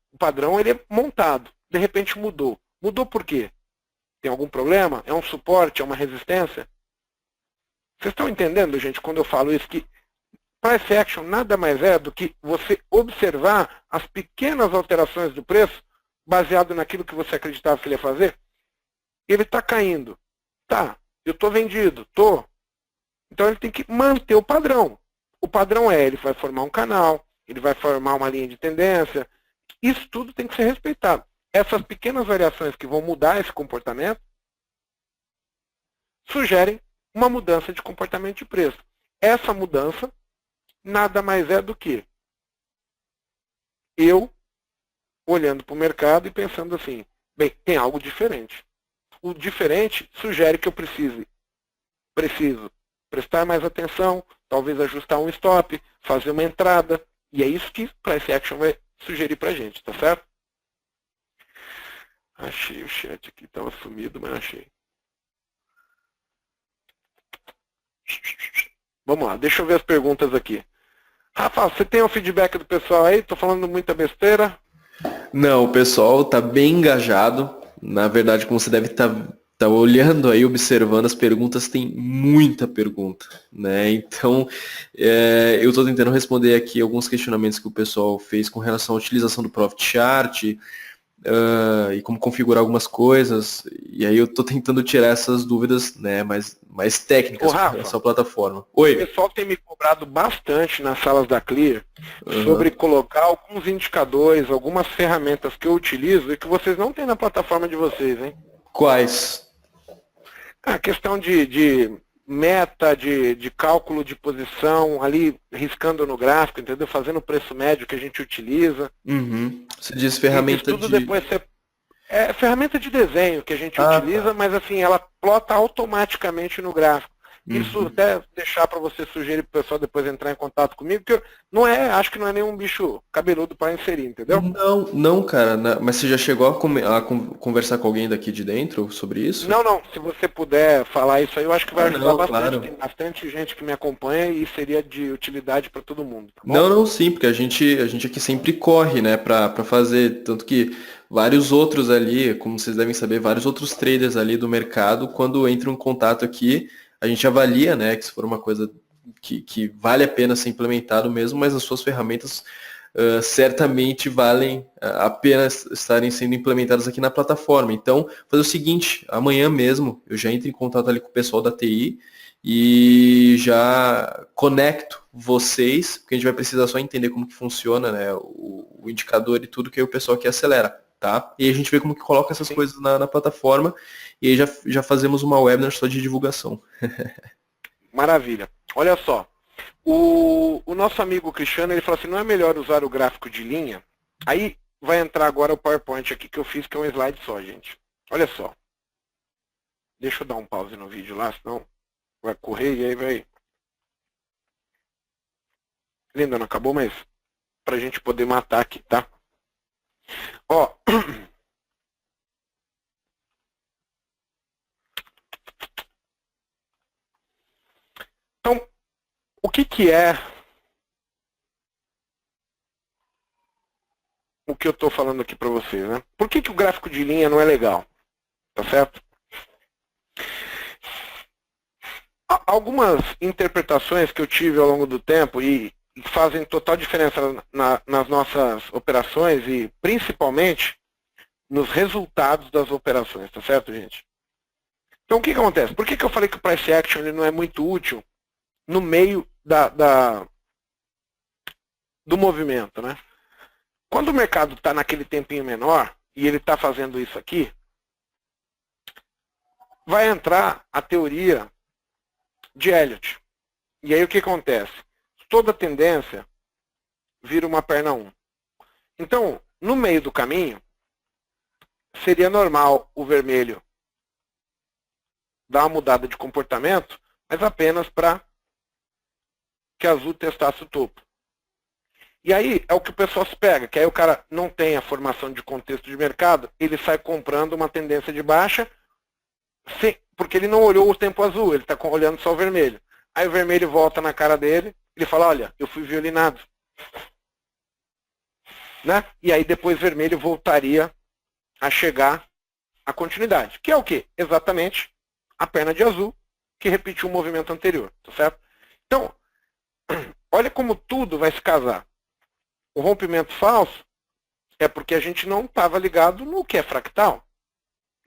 ele é montado. De repente mudou. Mudou por quê? Tem algum problema? É um suporte? É uma resistência? Vocês estão entendendo, gente, quando eu falo isso, que price action nada mais é do que você observar as pequenas alterações do preço baseado naquilo que você acreditava que ele ia fazer? Ele está caindo. Tá, eu estou vendido, estou. Então ele tem que manter o padrão. O padrão ele vai formar um canal, ele vai formar uma linha de tendência. Isso tudo tem que ser respeitado. Essas pequenas variações que vão mudar esse comportamento sugerem uma mudança de comportamento de preço. Essa mudança nada mais é do que eu olhando para o mercado e pensando assim, bem, tem algo diferente. O diferente sugere que eu preciso prestar mais atenção, talvez ajustar um stop, fazer uma entrada, e é isso que Price Action vai sugerir para a gente, tá certo? Achei o chat aqui, estava sumido, mas achei. Vamos lá, deixa eu ver as perguntas aqui. Rafa, você tem o feedback do pessoal aí? Estou falando muita besteira? Não, o pessoal está bem engajado. Na verdade, como você deve estar olhando aí, observando as perguntas, tem muita pergunta, né? Então, eu estou tentando responder aqui alguns questionamentos que o pessoal fez com relação à utilização do Profit Chart, e como configurar algumas coisas. E aí eu estou tentando tirar essas dúvidas, né, mais técnicas para essa plataforma. Oi. O pessoal tem me cobrado bastante nas salas da Clear sobre colocar alguns indicadores, algumas ferramentas que eu utilizo e que vocês não têm na plataforma de vocês, hein? Quais? A questão de meta, de cálculo de posição, ali riscando no gráfico, entendeu? Fazendo o preço médio que a gente utiliza. Você diz ferramenta tudo depois é ferramenta de desenho que a gente utiliza, mas assim, ela plota automaticamente no gráfico. Isso até deixar para você sugerir para o pessoal depois entrar em contato comigo, que acho que não é nenhum bicho cabeludo para inserir, entendeu? Não, cara, mas você já chegou a conversar com alguém daqui de dentro sobre isso? Não, se você puder falar isso aí, eu acho que vai ajudar bastante. Claro. Tem bastante gente que me acompanha e seria de utilidade para todo mundo. Tá bom? Não, sim, porque a gente aqui sempre corre, né, para fazer, tanto que vários outros ali, como vocês devem saber, vários outros traders ali do mercado, quando entram em contato aqui, a gente avalia, né, que se for uma coisa que vale a pena ser implementado mesmo, mas as suas ferramentas certamente valem a pena estarem sendo implementadas aqui na plataforma. Então, fazer o seguinte, amanhã mesmo eu já entro em contato ali com o pessoal da TI e já conecto vocês, porque a gente vai precisar só entender como que funciona, né, o indicador e tudo, que aí o pessoal aqui acelera. Tá? E a gente vê como que coloca essas coisas na plataforma e aí já fazemos uma webinar só de divulgação. Maravilha. Olha só, o nosso amigo Cristiano, ele falou assim, não é melhor usar o gráfico de linha? Aí vai entrar agora o PowerPoint aqui que eu fiz, que é um slide só, gente. Olha só. Deixa eu dar um pause no vídeo lá, senão vai correr e aí vai... Ele ainda não acabou, mas pra gente poder matar aqui, tá? Ó, então, o que é o que eu estou falando aqui para vocês, né? Por que o gráfico de linha não é legal? Tá certo? Algumas interpretações que eu tive ao longo do tempo e fazem total diferença nas nossas operações e principalmente nos resultados das operações, tá certo, gente? Então o que acontece? Por que eu falei que o Price Action ele não é muito útil no meio do movimento, né? Quando o mercado está naquele tempinho menor e ele está fazendo isso aqui, vai entrar a teoria de Elliott. E aí o que acontece? Toda tendência vira uma perna 1. Então, no meio do caminho, seria normal o vermelho dar uma mudada de comportamento, mas apenas para que azul testasse o topo. E aí é o que o pessoal se pega, que aí o cara não tem a formação de contexto de mercado, ele sai comprando uma tendência de baixa, porque ele não olhou o tempo azul, ele está olhando só o vermelho. Aí o vermelho volta na cara dele, ele fala, olha, eu fui violinado. Né? E aí depois o vermelho voltaria a chegar a continuidade. Que é o quê? Exatamente a perna de azul, que repetiu o movimento anterior. Tá certo? Então, olha como tudo vai se casar. O rompimento falso é porque a gente não estava ligado no que é fractal.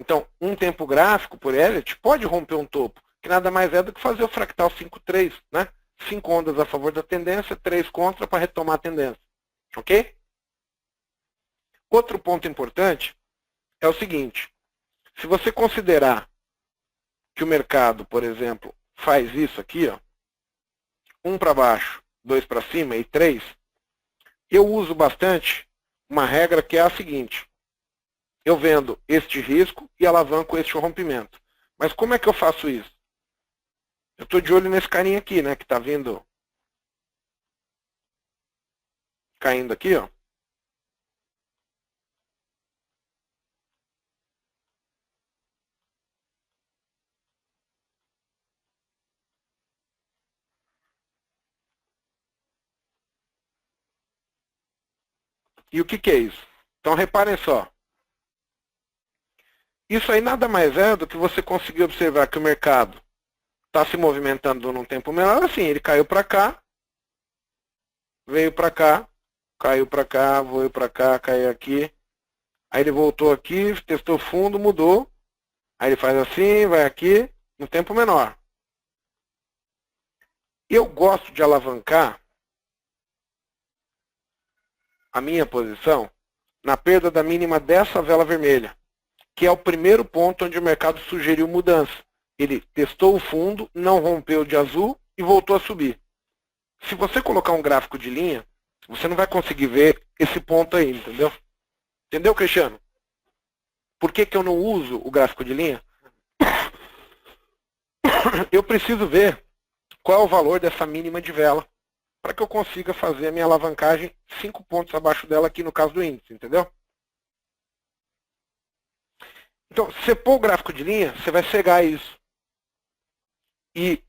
Então, um tempo gráfico por Elliott pode romper um topo, que nada mais é do que fazer o fractal 5-3, né? 5 ondas a favor da tendência, 3 contra para retomar a tendência. Ok? Outro ponto importante é o seguinte. Se você considerar que o mercado, por exemplo, faz isso aqui, ó, 1 para baixo, 2 para cima e 3, eu uso bastante uma regra que é a seguinte. Eu vendo este risco e alavanco este rompimento. Mas como é que eu faço isso? Eu estou de olho nesse carinha aqui, né, que está vindo, caindo aqui, ó. E o que é isso? Então reparem só. Isso aí nada mais é do que você conseguir observar que o mercado está se movimentando num tempo menor. Assim, ele caiu para cá, veio para cá, caiu para cá, veio para cá, caiu aqui. Aí ele voltou aqui, testou fundo, mudou. Aí ele faz assim, vai aqui, no tempo menor. Eu gosto de alavancar a minha posição na perda da mínima dessa vela vermelha, que é o primeiro ponto onde o mercado sugeriu mudança. Ele testou o fundo, não rompeu de azul e voltou a subir. Se você colocar um gráfico de linha, você não vai conseguir ver esse ponto aí, entendeu? Entendeu, Cristiano? Por que eu não uso o gráfico de linha? Eu preciso ver qual é o valor dessa mínima de vela para que eu consiga fazer a minha alavancagem 5 pontos abaixo dela aqui no caso do índice, entendeu? Então, se você pôr o gráfico de linha, você vai cegar isso. E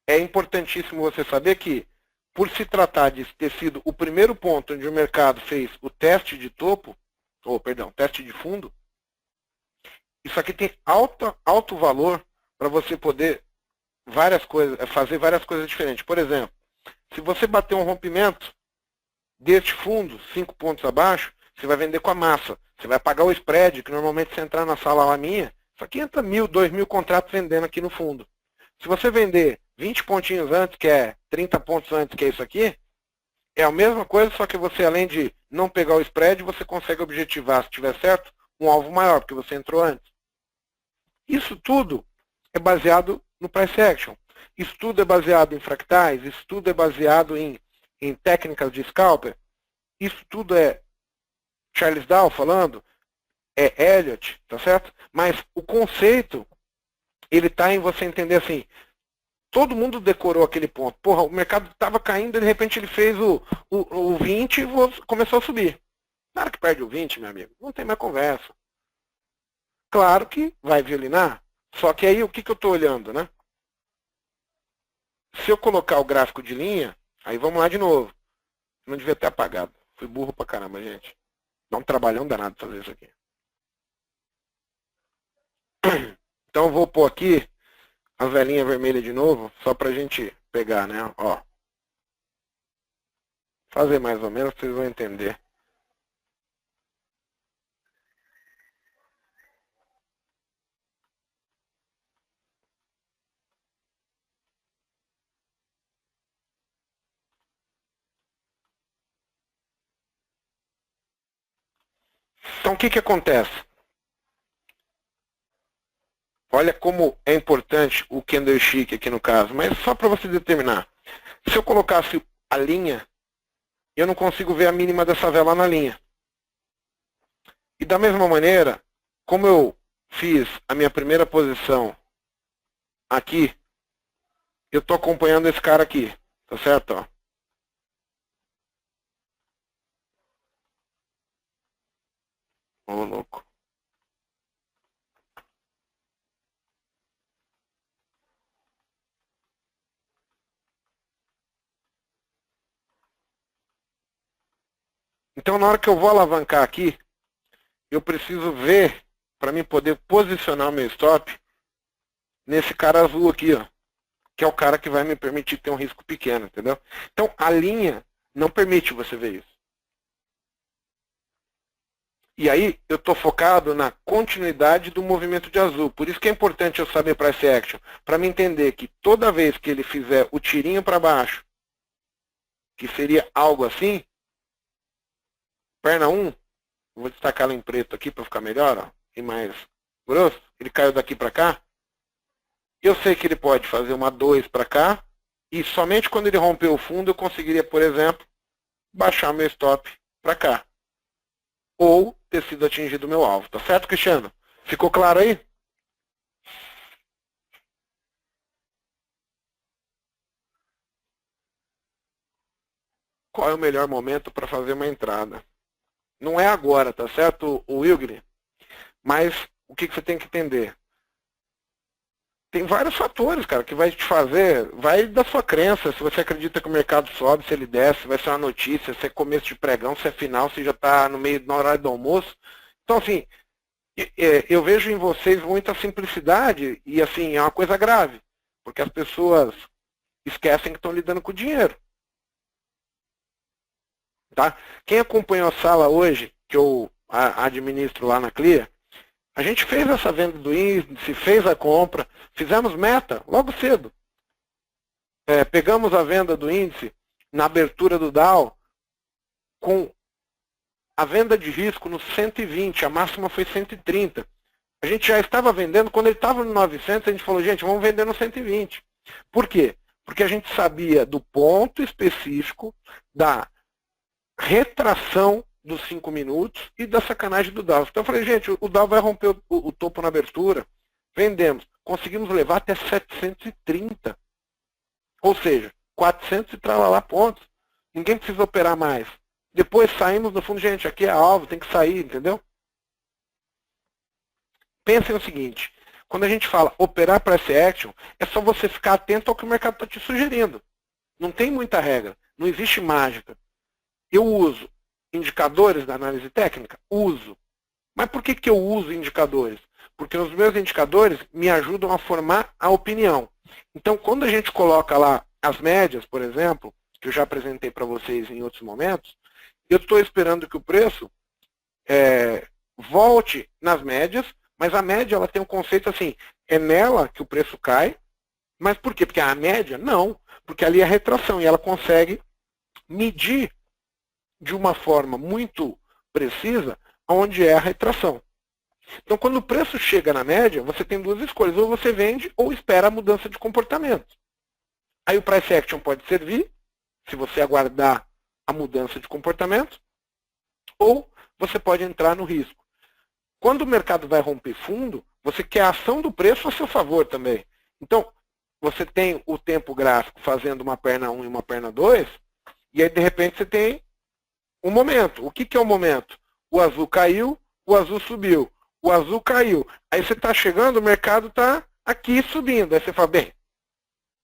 é importantíssimo você saber que, por se tratar de ter sido o primeiro ponto onde o mercado fez o teste de topo, teste de fundo, isso aqui tem alto valor para você poder fazer várias coisas diferentes. Por exemplo, se você bater um rompimento deste fundo, 5 pontos abaixo, você vai vender com a massa. Você vai pagar o spread, que normalmente se entrar na sala lá minha, isso aqui entra 1.000, 2.000 contratos vendendo aqui no fundo. Se você vender 20 pontinhos antes, que é 30 pontos antes, que é isso aqui, é a mesma coisa, só que você, além de não pegar o spread, você consegue objetivar, se tiver certo, um alvo maior, porque você entrou antes. Isso tudo é baseado no price action. Isso tudo é baseado em fractais, isso tudo é baseado em técnicas de scalper. Isso tudo é Charles Dow falando, é Elliott, tá certo? Mas o conceito, ele está em você entender assim, todo mundo decorou aquele ponto. Porra, o mercado estava caindo e de repente ele fez o 20 e começou a subir. Na hora que perde o 20, meu amigo, não tem mais conversa. Claro que vai violinar, só que aí o que eu estou olhando, né? Se eu colocar o gráfico de linha, aí vamos lá de novo. Não devia ter apagado. Fui burro pra caramba, gente. Dá um trabalhão danado fazer isso aqui. Então eu vou pôr aqui a velinha vermelha de novo, só pra gente pegar, né? Ó. Fazer mais ou menos, vocês vão entender. Então o que acontece? Olha como é importante o candlestick aqui no caso, mas só para você determinar. Se eu colocasse a linha, eu não consigo ver a mínima dessa vela na linha. E da mesma maneira, como eu fiz a minha primeira posição aqui, eu estou acompanhando esse cara aqui, tá certo? Ó. Ô, louco. Então, na hora que eu vou alavancar aqui, eu preciso ver para mim poder posicionar o meu stop nesse cara azul aqui, ó, que é o cara que vai me permitir ter um risco pequeno, entendeu? Então, a linha não permite você ver isso. E aí, eu estou focado na continuidade do movimento de azul. Por isso que é importante eu saber price action, para me entender que toda vez que ele fizer o tirinho para baixo, que seria algo assim, perna 1, vou destacar ela em preto aqui para ficar melhor, ó, e mais grosso, ele caiu daqui para cá, eu sei que ele pode fazer uma 2 para cá, e somente quando ele romper o fundo eu conseguiria, por exemplo, baixar meu stop para cá. Ou ter sido atingido o meu alvo. Tá certo, Cristiano? Ficou claro aí? Qual é o melhor momento para fazer uma entrada? Não é agora, tá certo, Wilgre? Mas o que você tem que entender? Tem vários fatores, cara, que vai te fazer, vai da sua crença, se você acredita que o mercado sobe, se ele desce, se vai ser uma notícia, se é começo de pregão, se é final, se já está no meio, na hora do almoço. Então, assim, eu vejo em vocês muita simplicidade e, assim, é uma coisa grave, porque as pessoas esquecem que estão lidando com dinheiro. Tá? Quem acompanhou a sala hoje, que eu administro lá na Clear, a gente fez essa venda do índice, fez a compra, fizemos meta logo cedo. Pegamos a venda do índice na abertura do Dow com a venda de risco no 120, a máxima foi 130. A gente já estava vendendo, quando ele estava no 900, a gente falou, gente, vamos vender no 120. Por quê? Porque a gente sabia do ponto específico da retração dos 5 minutos e da sacanagem do Dow. Então eu falei, gente, o Dow vai romper o topo na abertura. Vendemos. Conseguimos levar até 730. Ou seja, 400 e tralalá pontos. Ninguém precisa operar mais. Depois saímos no fundo, gente, aqui é alvo, tem que sair, entendeu? Pensem no seguinte, quando a gente fala operar price action, é só você ficar atento ao que o mercado está te sugerindo. Não tem muita regra, não existe mágica. Eu uso indicadores da análise técnica? Uso. Mas por que eu uso indicadores? Porque os meus indicadores me ajudam a formar a opinião. Então, quando a gente coloca lá as médias, por exemplo, que eu já apresentei para vocês em outros momentos, eu estou esperando que o preço volte nas médias, mas a média ela tem um conceito assim, é nela que o preço cai, mas por quê? Porque a média, não, porque ali é retração e ela consegue medir de uma forma muito precisa onde é a retração. Então, quando o preço chega na média, você tem duas escolhas, ou você vende ou espera a mudança de comportamento. Aí o price action pode servir, se você aguardar a mudança de comportamento, ou você pode entrar no risco. Quando o mercado vai romper fundo, você quer a ação do preço a seu favor também. Então, você tem o tempo gráfico fazendo uma perna 1 e uma perna 2, e aí de repente você tem um momento. O que é o momento? O azul caiu, o azul subiu. O azul caiu. Aí você está chegando, o mercado está aqui subindo. Aí você fala, bem,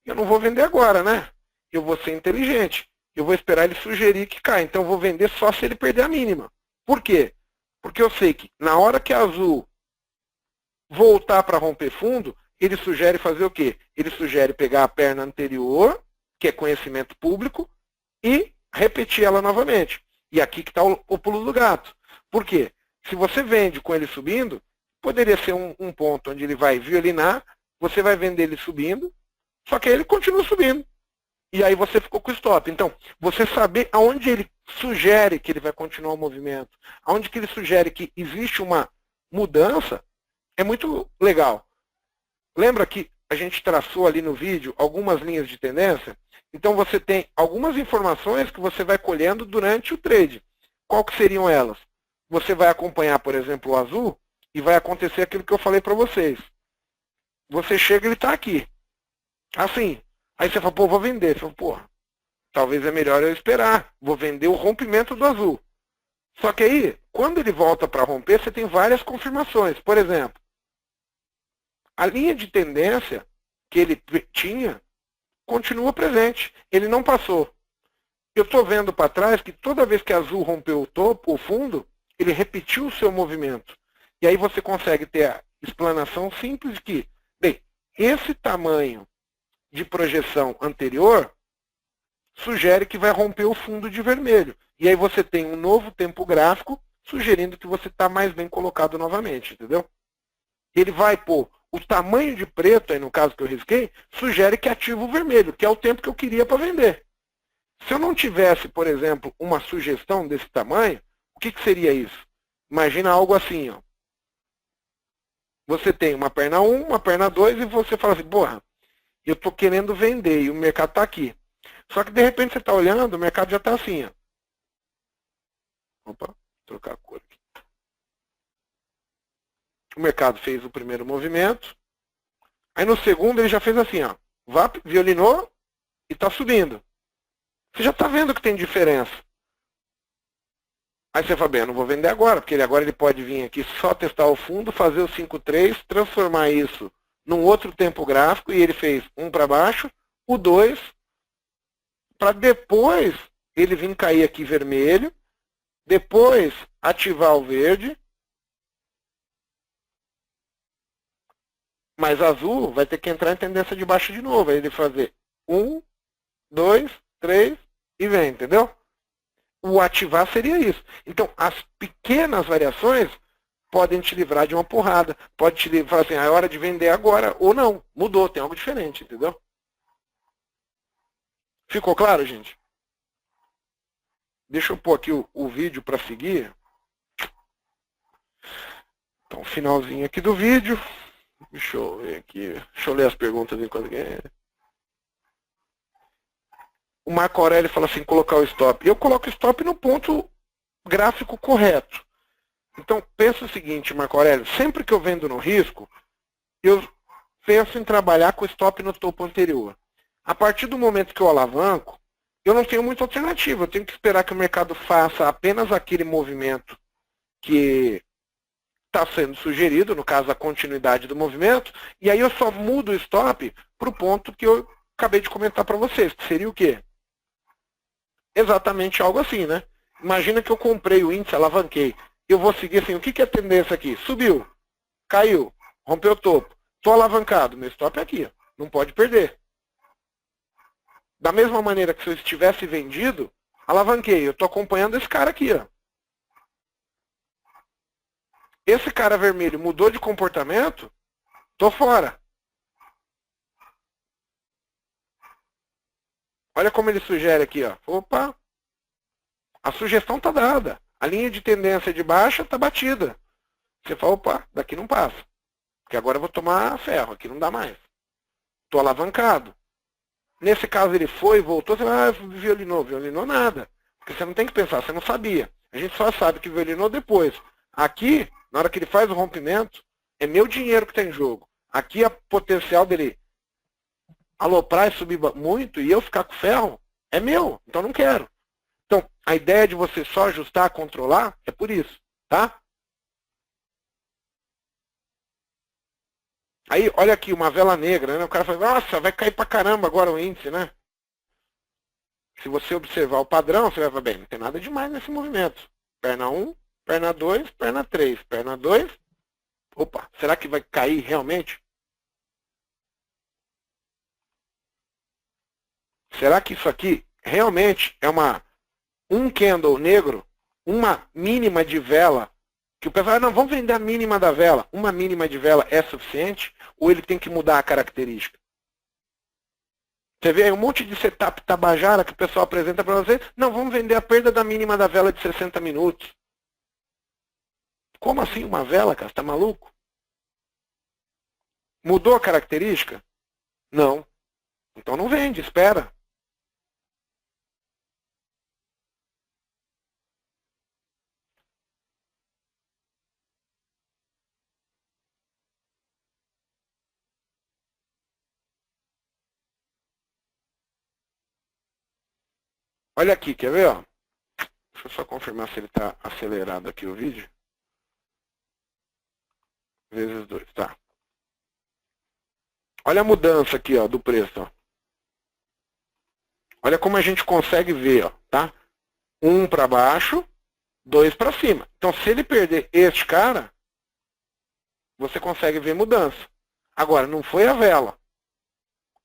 eu não vou vender agora, né? Eu vou ser inteligente. Eu vou esperar ele sugerir que cai. Então eu vou vender só se ele perder a mínima. Por quê? Porque eu sei que na hora que a azul voltar para romper fundo, ele sugere fazer o quê? Ele sugere pegar a perna anterior, que é conhecimento público, e repetir ela novamente. E aqui que está o pulo do gato. Por quê? Se você vende com ele subindo, poderia ser um ponto onde ele vai violinar, você vai vender ele subindo, só que ele continua subindo. E aí você ficou com o stop. Então, você saber aonde ele sugere que ele vai continuar o movimento, aonde que ele sugere que existe uma mudança, é muito legal. Lembra que a gente traçou ali no vídeo algumas linhas de tendência? Então você tem algumas informações que você vai colhendo durante o trade. Qual que seriam elas? Você vai acompanhar, por exemplo, o azul e vai acontecer aquilo que eu falei para vocês. Você chega e ele está aqui. Assim. Aí você fala, pô, vou vender. Você fala, pô, talvez é melhor eu esperar. Vou vender o rompimento do azul. Só que aí, quando ele volta para romper, você tem várias confirmações. Por exemplo, a linha de tendência que ele tinha continua presente. Ele não passou. Eu estou vendo para trás que toda vez que azul rompeu o topo, o fundo, ele repetiu o seu movimento. E aí você consegue ter a explanação simples de que, bem, esse tamanho de projeção anterior sugere que vai romper o fundo de vermelho. E aí você tem um novo tempo gráfico sugerindo que você está mais bem colocado novamente, entendeu? Ele vai pôr o tamanho de preto, aí no caso que eu risquei, sugere que ativa o vermelho, que é o tempo que eu queria para vender. Se eu não tivesse, por exemplo, uma sugestão desse tamanho, o que seria isso? Imagina algo assim, ó. Você tem uma perna 1, uma perna 2 e você fala assim, porra, eu estou querendo vender e o mercado está aqui. Só que de repente você está olhando, o mercado já está assim, ó. Opa, vou trocar a cor aqui. O mercado fez o primeiro movimento. Aí no segundo ele já fez assim, ó. VAP, violinou e está subindo. Você já está vendo que tem diferença. Aí você fala, bem, eu não vou vender agora, porque agora ele pode vir aqui só testar o fundo, fazer o 5-3, transformar isso num outro tempo gráfico, e ele fez um para baixo, o 2, para depois ele vir cair aqui vermelho, depois ativar o verde, mas azul vai ter que entrar em tendência de baixa de novo, aí ele fazer 1, 2, 3 e vem, entendeu? O ativar seria isso. Então, as pequenas variações podem te livrar de uma porrada. Pode te livrar assim, é hora de vender agora, ou não. Mudou, tem algo diferente, entendeu? Ficou claro, gente? Deixa eu pôr aqui o vídeo para seguir. Então, finalzinho aqui do vídeo. Deixa eu ver aqui. Deixa eu ler as perguntas enquanto que... O Marco Aurélio fala assim, colocar o stop. Eu coloco o stop no ponto gráfico correto. Então, pensa o seguinte, Marco Aurélio, sempre que eu vendo no risco, eu penso em trabalhar com o stop no topo anterior. A partir do momento que eu alavanco, eu não tenho muita alternativa. Eu tenho que esperar que o mercado faça apenas aquele movimento que está sendo sugerido, no caso a continuidade do movimento, e aí eu só mudo o stop para o ponto que eu acabei de comentar para vocês, que seria o quê? Exatamente algo assim, né? Imagina que eu comprei o índice, alavanquei. Eu vou seguir assim, o que é a tendência aqui? Subiu, caiu, rompeu o topo. Estou alavancado, meu stop é aqui, não pode perder. Da mesma maneira que se eu estivesse vendido, alavanquei, eu estou acompanhando esse cara aqui, ó. Esse cara vermelho mudou de comportamento, estou fora. Olha como ele sugere aqui, ó. Opa! A sugestão está dada. A linha de tendência de baixa está batida. Você fala, opa, daqui não passa. Porque agora eu vou tomar ferro, aqui não dá mais. Estou alavancado. Nesse caso ele foi, voltou, você vai, violinou nada. Porque você não tem que pensar, você não sabia. A gente só sabe que violinou depois. Aqui, na hora que ele faz o rompimento, é meu dinheiro que está em jogo. Aqui a potencial dele aloprar e subir muito e eu ficar com ferro é meu, então não quero. Então, a ideia de você só ajustar, controlar, é por isso, tá? Aí, olha aqui, uma vela negra, né? O cara fala, nossa, vai cair pra caramba agora o índice, né? Se você observar o padrão, você vai falar, bem, não tem nada demais nesse movimento. Perna 1, perna 2, perna 3, perna 2. Opa, será que vai cair realmente? Será que isso aqui realmente é um candle negro, uma mínima de vela, que o pessoal, não, vamos vender a mínima da vela. Uma mínima de vela é suficiente ou ele tem que mudar a característica? Você vê aí um monte de setup tabajara que o pessoal apresenta para você, não, vamos vender a perda da mínima da vela de 60 minutos. Como assim uma vela, cara? Você está maluco? Mudou a característica? Não. Então não vende, espera. Olha aqui, quer ver? Ó? Deixa eu só confirmar se ele está acelerado aqui o vídeo. Vezes 2, tá. Olha a mudança aqui, ó, do preço. Ó. Olha como a gente consegue ver, ó, tá? 1 para baixo, 2 para cima. Então, se ele perder este cara, você consegue ver mudança. Agora, não foi a vela.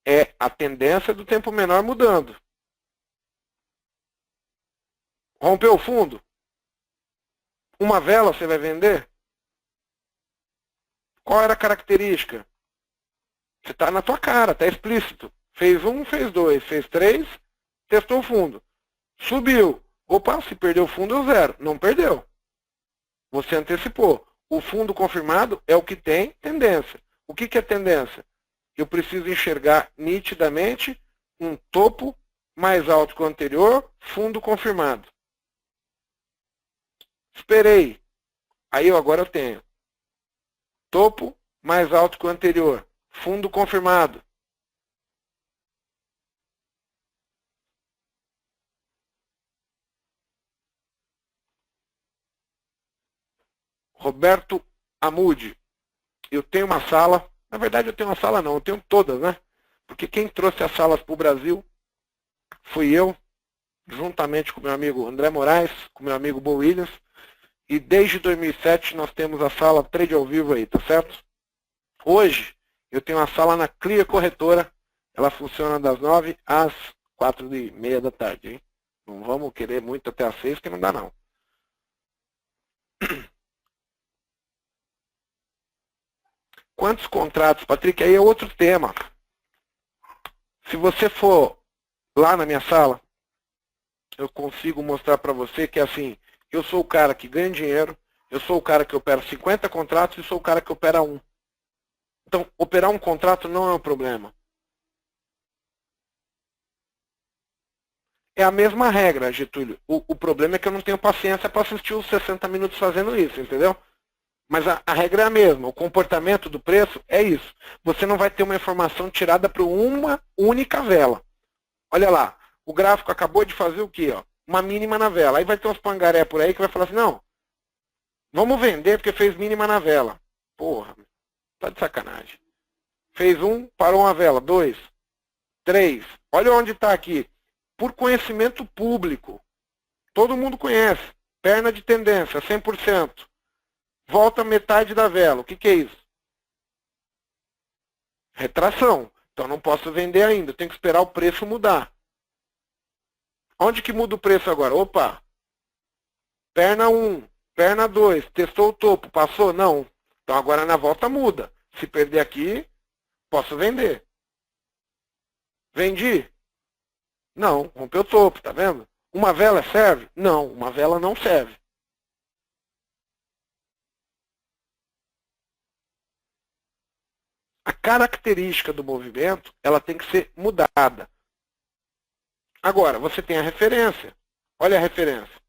É a tendência do tempo menor mudando. Rompeu o fundo? Uma vela você vai vender? Qual era a característica? Você está na tua cara, está explícito. Fez 1, fez 2, fez 3, testou o fundo. Subiu. Opa, se perdeu o fundo, eu zero. Não perdeu. Você antecipou. O fundo confirmado é o que tem tendência. O que é tendência? Eu preciso enxergar nitidamente um topo mais alto que o anterior, fundo confirmado. Esperei. Aí agora eu tenho topo mais alto que o anterior, fundo confirmado. Roberto Amude. Eu tenho uma sala, na verdade eu tenho uma sala não, eu tenho todas, né? Porque quem trouxe as salas para o Brasil fui eu, juntamente com meu amigo André Moraes, com meu amigo Bo Williams, e desde 2007 nós temos a sala Trade ao Vivo aí, tá certo? Hoje eu tenho uma sala na Clear Corretora, ela funciona das 9 às 4h30 da tarde, hein? Não vamos querer muito até às 6, que não dá não. Quantos contratos, Patrick? Aí é outro tema. Se você for lá na minha sala, eu consigo mostrar para você que assim, eu sou o cara que ganha dinheiro, eu sou o cara que opera 50 contratos e sou o cara que opera 1. Então, operar um contrato não é um problema. É a mesma regra, Getúlio. O problema é que eu não tenho paciência para assistir os 60 minutos fazendo isso, entendeu? Mas a regra é a mesma. O comportamento do preço é isso. Você não vai ter uma informação tirada para uma única vela. Olha lá, o gráfico acabou de fazer o quê? Ó? Uma mínima na vela. Aí vai ter uns pangaré por aí que vai falar assim, não, vamos vender porque fez mínima na vela. Porra, tá de sacanagem. Fez 1, parou uma vela. 2, 3. Olha onde está aqui. Por conhecimento público. Todo mundo conhece. Perna de tendência, 100%. Volta metade da vela. O que é isso? Retração. Então não posso vender ainda. Tenho que esperar o preço mudar. Onde que muda o preço agora? Opa! Perna 1, perna 2. Testou o topo. Passou? Não. Então agora na volta muda. Se perder aqui, posso vender. Vendi? Não. Rompeu o topo. Tá vendo? Uma vela serve? Não. Uma vela não serve. A característica do movimento, ela tem que ser mudada. Agora, você tem a referência. Olha a referência.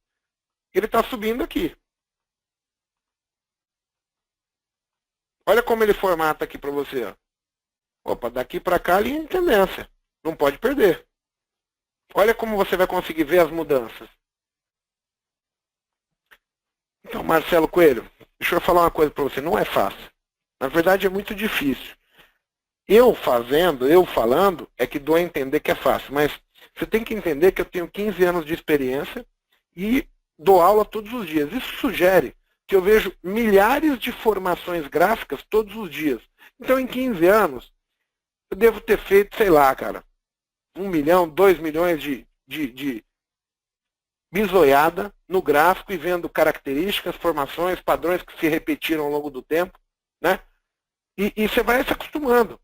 Ele está subindo aqui. Olha como ele formata aqui para você. Ó. Opa, daqui para cá, linha de tendência. Não pode perder. Olha como você vai conseguir ver as mudanças. Então, Marcelo Coelho, deixa eu falar uma coisa para você. Não é fácil. Na verdade, é muito difícil. Eu fazendo, eu falando, é que dou a entender que é fácil. Mas você tem que entender que eu tenho 15 anos de experiência e dou aula todos os dias. Isso sugere que eu vejo milhares de formações gráficas todos os dias. Então, em 15 anos, eu devo ter feito, sei lá, cara, 1 milhão, 2 milhões de bisoiada no gráfico e vendo características, formações, padrões que se repetiram ao longo do tempo, né? E você vai se acostumando.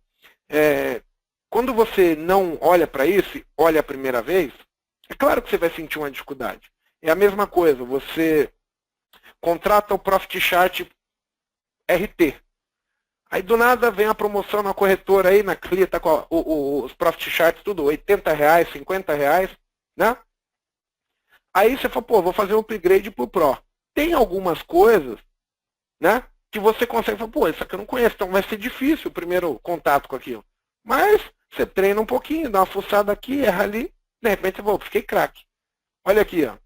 Quando você não olha para isso, olha a primeira vez, é claro que você vai sentir uma dificuldade. É a mesma coisa, você contrata o Profit Chart RT. Aí do nada vem a promoção na corretora aí, na Clear, tá com os Profit Charts tudo, R$80, R$50, né? Aí você fala, pô, vou fazer um upgrade pro Pro. Tem algumas coisas, né, que você consegue falar, pô, isso aqui eu não conheço, então vai ser difícil o primeiro contato com aquilo. Mas você treina um pouquinho, dá uma fuçada aqui, erra ali, de repente você fala, fiquei craque. Olha aqui, ó.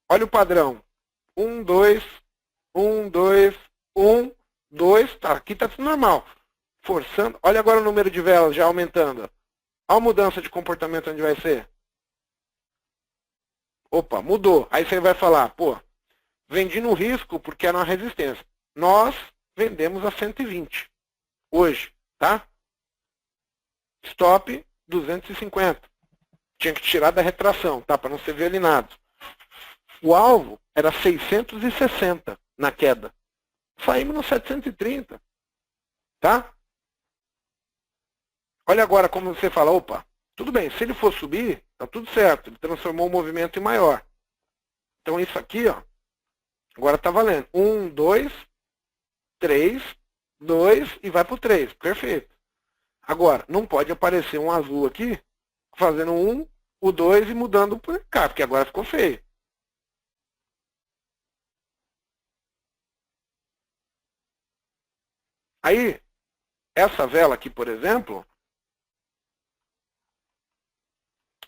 Olha o padrão. 1, 2, 1, 2, 1, 2, tá, aqui tá tudo normal. Forçando, olha agora o número de velas já aumentando. Olha a mudança de comportamento onde vai ser. Opa, mudou. Aí você vai falar, pô, vendi no risco porque era uma resistência. Nós vendemos a 120 hoje, tá? Stop 250. Tinha que tirar da retração, tá? Para não ser violinado. O alvo era 660 na queda. Saímos no 730. Tá? Olha agora como você fala, opa, tudo bem, se ele for subir, tá tudo certo. Ele transformou o movimento em maior. Então isso aqui, ó, agora tá valendo. 1, 2, 3, 2 e vai pro 3. Perfeito. Agora, não pode aparecer um azul aqui, fazendo 1, o 2 e mudando para cá, porque agora ficou feio. Aí, essa vela aqui, por exemplo,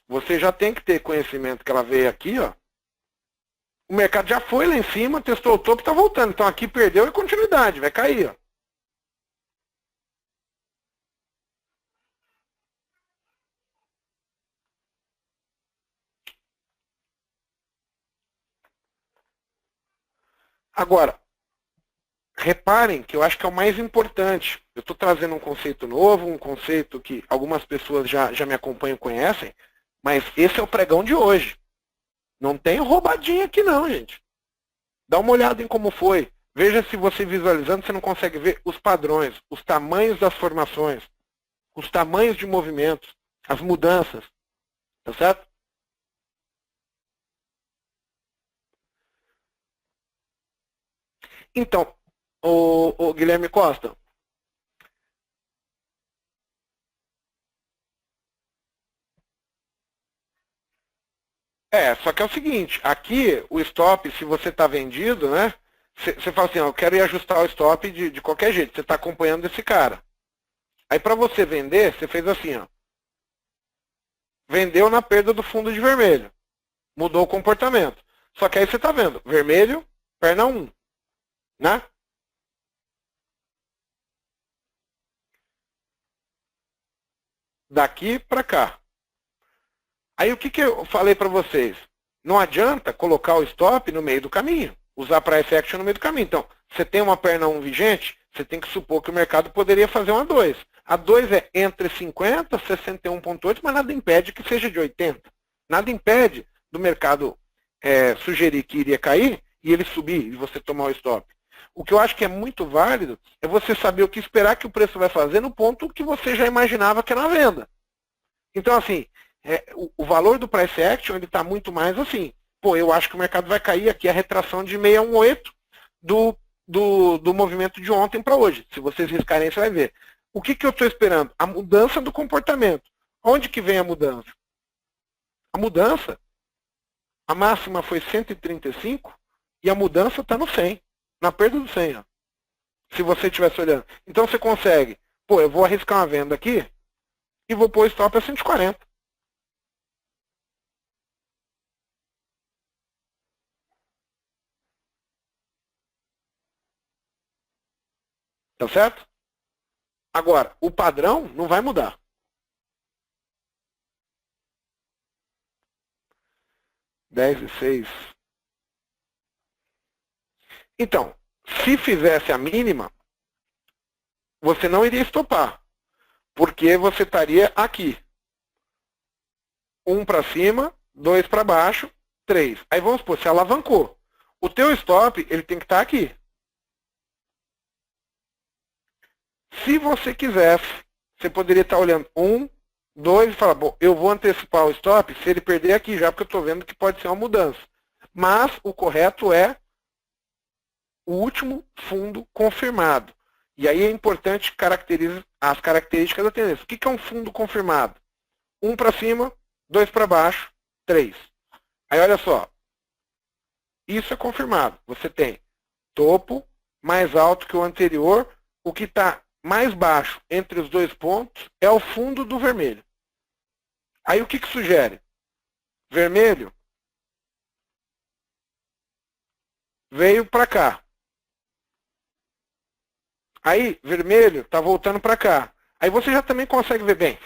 você já tem que ter conhecimento que ela veio aqui, ó. O mercado já foi lá em cima, testou o topo e está voltando. Então aqui perdeu e continuidade, vai cair, ó. Agora, reparem que eu acho que é o mais importante. Eu estou trazendo um conceito novo, um conceito que algumas pessoas já me acompanham e conhecem, mas esse é o pregão de hoje. Não tem roubadinha aqui não, gente. Dá uma olhada em como foi. Veja se você visualizando, você não consegue ver os padrões, os tamanhos das formações, os tamanhos de movimentos, as mudanças. Tá certo? Então, o Guilherme Costa, só que é o seguinte, aqui o stop, se você está vendido, né? Você fala assim, ó, eu quero ir ajustar o stop de qualquer jeito, você está acompanhando esse cara. Aí para você vender, você fez assim, ó. Vendeu na perda do fundo de vermelho. Mudou o comportamento. Só que aí você está vendo, vermelho, perna 1, né? Daqui para cá. Aí o que eu falei para vocês? Não adianta colocar o stop no meio do caminho. Usar price action no meio do caminho. Então, você tem uma perna 1 vigente, você tem que supor que o mercado poderia fazer uma 2. A 2 é entre 50 e 61,8, mas nada impede que seja de 80. Nada impede do mercado sugerir que iria cair e ele subir e você tomar o stop. O que eu acho que é muito válido é você saber o que esperar que o preço vai fazer no ponto que você já imaginava que era na venda. Então, assim, o valor do price action está muito mais assim. Pô, eu acho que o mercado vai cair aqui a retração de 618 do movimento de ontem para hoje. Se vocês riscarem, você vai ver. O que eu estou esperando? A mudança do comportamento. Onde que vem a mudança? A mudança, a máxima foi 135 e a mudança está no 100, na perda do 100. Ó. Se você estivesse olhando. Então você consegue, pô, eu vou arriscar uma venda aqui e vou pôr o stop a 140. Tá certo? Agora, o padrão não vai mudar. Dez e 6. Então, se fizesse a mínima, você não iria estopar. Porque você estaria aqui. 1 para cima, 2 para baixo, 3. Aí vamos supor, você alavancou. O teu stop, ele tem que estar aqui. Se você quisesse, você poderia estar olhando 1, 2 e falar, bom, eu vou antecipar o stop se ele perder aqui já, porque eu estou vendo que pode ser uma mudança. Mas o correto é o último fundo confirmado. E aí é importante caracterizar as características da tendência. O que é um fundo confirmado? 1 para cima, 2 para baixo, 3. Aí olha só, isso é confirmado. Você tem topo mais alto que o anterior, o que está mais baixo entre os dois pontos é o fundo do vermelho. Aí o que sugere? Vermelho veio para cá. Aí, vermelho está voltando para cá. Aí você já também consegue ver bem.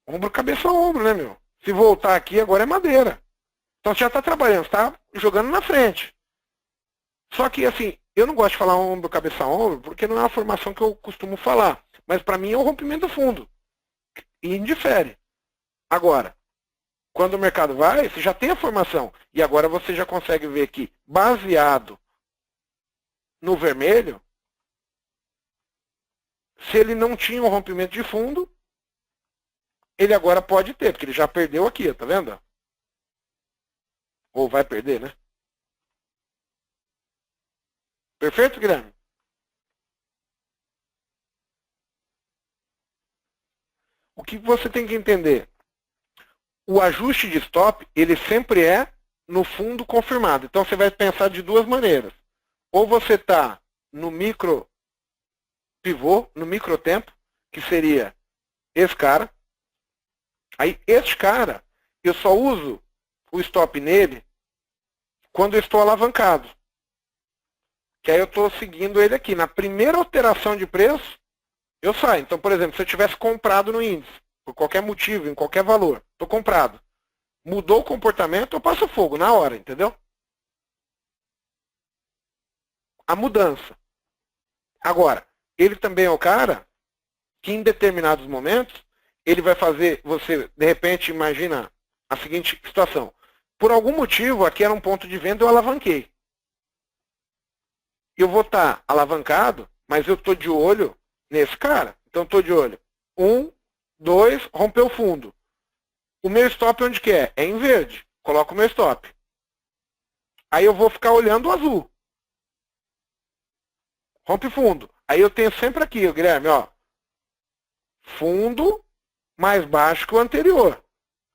Ombro, cabeça, ombro, né, meu? Se voltar aqui, agora é madeira. Então você já está trabalhando, está jogando na frente. Só que, assim, eu não gosto de falar ombro, cabeça, ombro, porque não é uma formação que eu costumo falar. Mas para mim é o rompimento fundo. E indifere. Agora, quando o mercado vai, você já tem a formação. E agora você já consegue ver que, baseado no vermelho, se ele não tinha um rompimento de fundo, ele agora pode ter, porque ele já perdeu aqui, tá vendo? Ou vai perder, né? Perfeito, Guilherme? O que você tem que entender? O ajuste de stop, ele sempre é no fundo confirmado. Então você vai pensar de duas maneiras. Ou você está no micro pivô, no micro tempo, que seria esse cara. Aí este cara, eu só uso o stop nele quando eu estou alavancado. Que aí eu estou seguindo ele aqui. Na primeira alteração de preço, eu saio. Então, por exemplo, se eu tivesse comprado no índice, por qualquer motivo, em qualquer valor, estou comprado. Mudou o comportamento, eu passo fogo na hora, entendeu? A mudança. Agora, ele também é o cara que em determinados momentos, ele vai fazer, você, de repente, imagina a seguinte situação. Por algum motivo, aqui era um ponto de venda, eu alavanquei. Eu vou estar alavancado, mas eu estou de olho nesse cara. Então, estou de olho. 1, 2, rompeu o fundo. O meu stop onde que é? É em verde. Coloco o meu stop. Aí eu vou ficar olhando o azul. Rompe fundo. Aí eu tenho sempre aqui, Guilherme, ó. Fundo mais baixo que o anterior.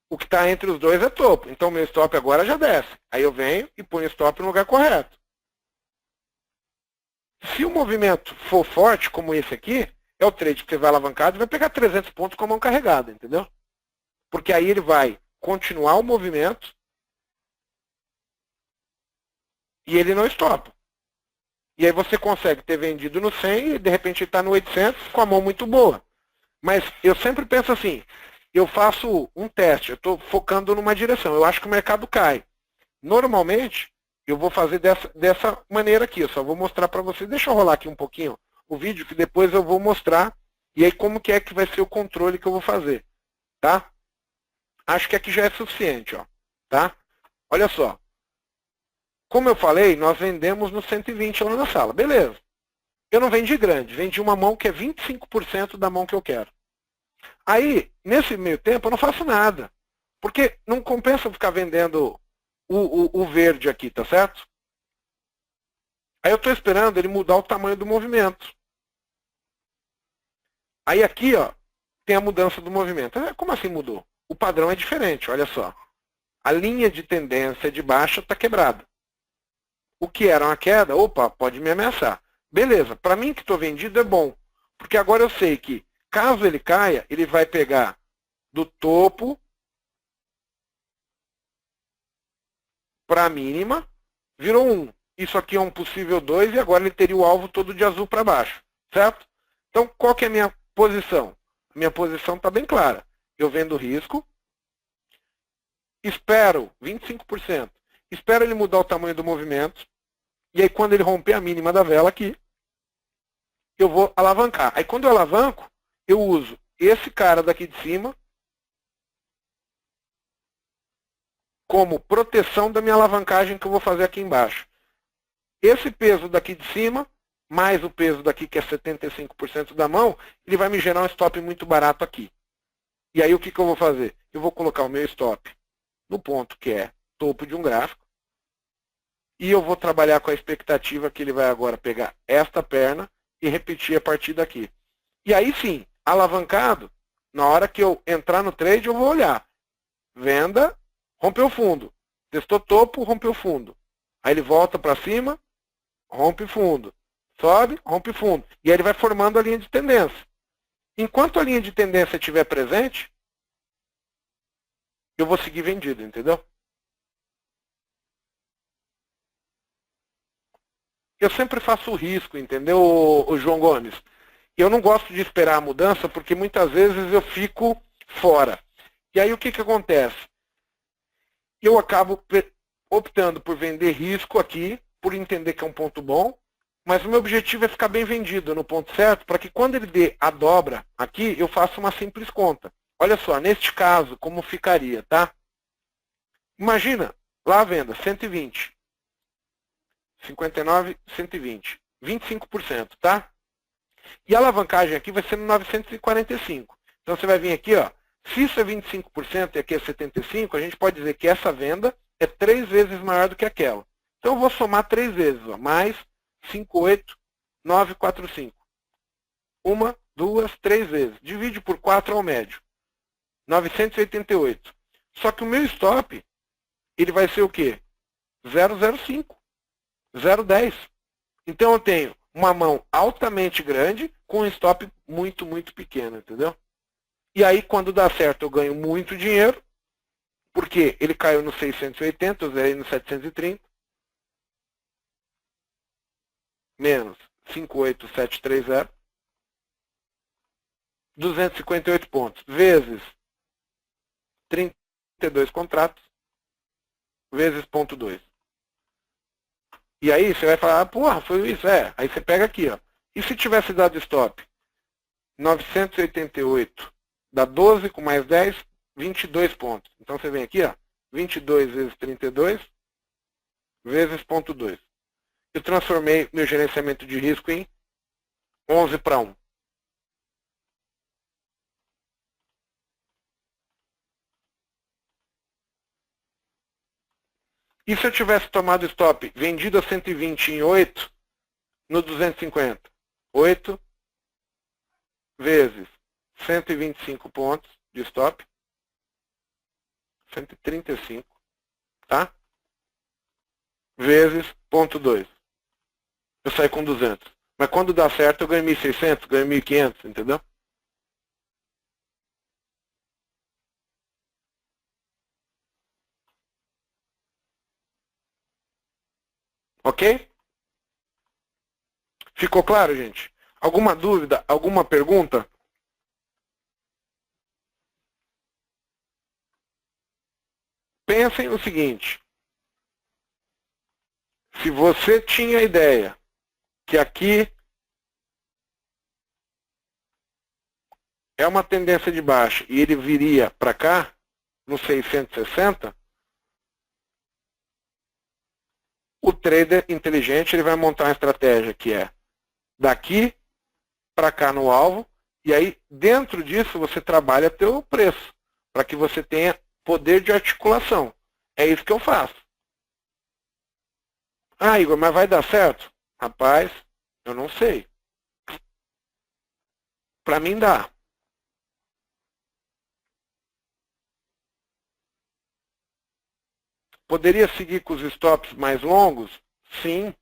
O que está entre os dois é topo. Então, meu stop agora já desce. Aí eu venho e ponho o stop no lugar correto. Se o movimento for forte, como esse aqui, é o trade que você vai alavancado e vai pegar 300 pontos com a mão carregada, entendeu? Porque aí ele vai continuar o movimento e ele não estopa. E aí você consegue ter vendido no 100 e de repente ele está no 800 com a mão muito boa. Mas eu sempre penso assim, eu faço um teste, eu estou focando numa direção, eu acho que o mercado cai. Normalmente, eu vou fazer dessa maneira aqui, eu só vou mostrar para vocês. Deixa eu rolar aqui um pouquinho o vídeo, que depois eu vou mostrar, e aí como que é que vai ser o controle que eu vou fazer, tá? Acho que aqui já é suficiente, ó, tá? Olha só. Como eu falei, nós vendemos no 120 lá na sala, beleza. Eu não vendi grande, vendi uma mão que é 25% da mão que eu quero. Aí, nesse meio tempo, eu não faço nada, porque não compensa ficar vendendo o verde aqui, tá certo? Aí eu estou esperando ele mudar o tamanho do movimento. Aí aqui, ó, tem a mudança do movimento. Como assim mudou? O padrão é diferente, olha só. A linha de tendência de baixa está quebrada. O que era uma queda, opa, pode me ameaçar. Beleza, para mim que estou vendido é bom, porque agora eu sei que, caso ele caia, ele vai pegar do topo para a mínima, virou 1. Isso aqui é um possível 2 e agora ele teria o alvo todo de azul para baixo, certo? Então, qual que é a minha posição? A minha posição está bem clara. Eu vendo risco, espero 25%, espero ele mudar o tamanho do movimento, e aí quando ele romper a mínima da vela aqui, eu vou alavancar. Aí quando eu alavanco, eu uso esse cara daqui de cima como proteção da minha alavancagem que eu vou fazer aqui embaixo. Esse peso daqui de cima, mais o peso daqui que é 75% da mão, ele vai me gerar um stop muito barato aqui. E aí o que eu vou fazer? Eu vou colocar o meu stop no ponto que é topo de um gráfico, e eu vou trabalhar com a expectativa que ele vai agora pegar esta perna e repetir a partir daqui. E aí sim, alavancado, na hora que eu entrar no trade, eu vou olhar. Venda, rompeu fundo. Testou topo, rompeu fundo. Aí ele volta para cima, rompe fundo. Sobe, rompe fundo. E aí ele vai formando a linha de tendência. Enquanto a linha de tendência estiver presente, eu vou seguir vendido, entendeu? Eu sempre faço o risco, entendeu, o João Gomes? Eu não gosto de esperar a mudança porque muitas vezes eu fico fora. E aí o que acontece? Eu acabo optando por vender risco aqui por entender que é um ponto bom, mas o meu objetivo é ficar bem vendido no ponto certo, para que quando ele dê a dobra aqui, eu faça uma simples conta. Olha só, neste caso, como ficaria, tá? Imagina, lá a venda, 120. 59, 120. 25%, tá? E a alavancagem aqui vai ser no 945. Então você vai vir aqui, ó. Se isso é 25% e aqui é 75%, a gente pode dizer que essa venda é 3 vezes maior do que aquela. Então eu vou somar 3 vezes, ó. Mais 58,945. Uma, duas, 3 vezes. Divide por 4 ao médio. 988. Só que o meu stop, ele vai ser o quê? 0,05. 0,10. Então eu tenho uma mão altamente grande com um stop muito, muito pequeno, entendeu? E aí, quando dá certo, eu ganho muito dinheiro, porque ele caiu no 680, eu zerei no 730, menos 58730, 258 pontos, vezes 32 contratos, vezes ponto 2. E aí você vai falar, porra, foi isso, é. Aí você pega aqui, ó. E se tivesse dado stop? 988 dá 12 com mais 10, 22 pontos. Então você vem aqui, ó, 22 vezes 32 vezes ponto 2. Eu transformei meu gerenciamento de risco em 11:1. E se eu tivesse tomado stop, vendido a 120 em 8, no 250? 8 vezes 125 pontos de stop, 135, tá? Vezes ponto 2. Eu saio com 200. Mas quando dá certo, eu ganho 1.600, ganho 1.500, entendeu? Ok? Ficou claro, gente? Alguma dúvida? Alguma pergunta? Pensem o seguinte. Se você tinha a ideia que aqui é uma tendência de baixa e ele viria para cá, no 660, o trader inteligente ele vai montar uma estratégia que é daqui para cá no alvo, e aí dentro disso você trabalha teu preço, para que você tenha poder de articulação. É isso que eu faço. Ah, Igor, mas vai dar certo? Rapaz, eu não sei. Para mim dá. Poderia seguir com os stops mais longos? Sim.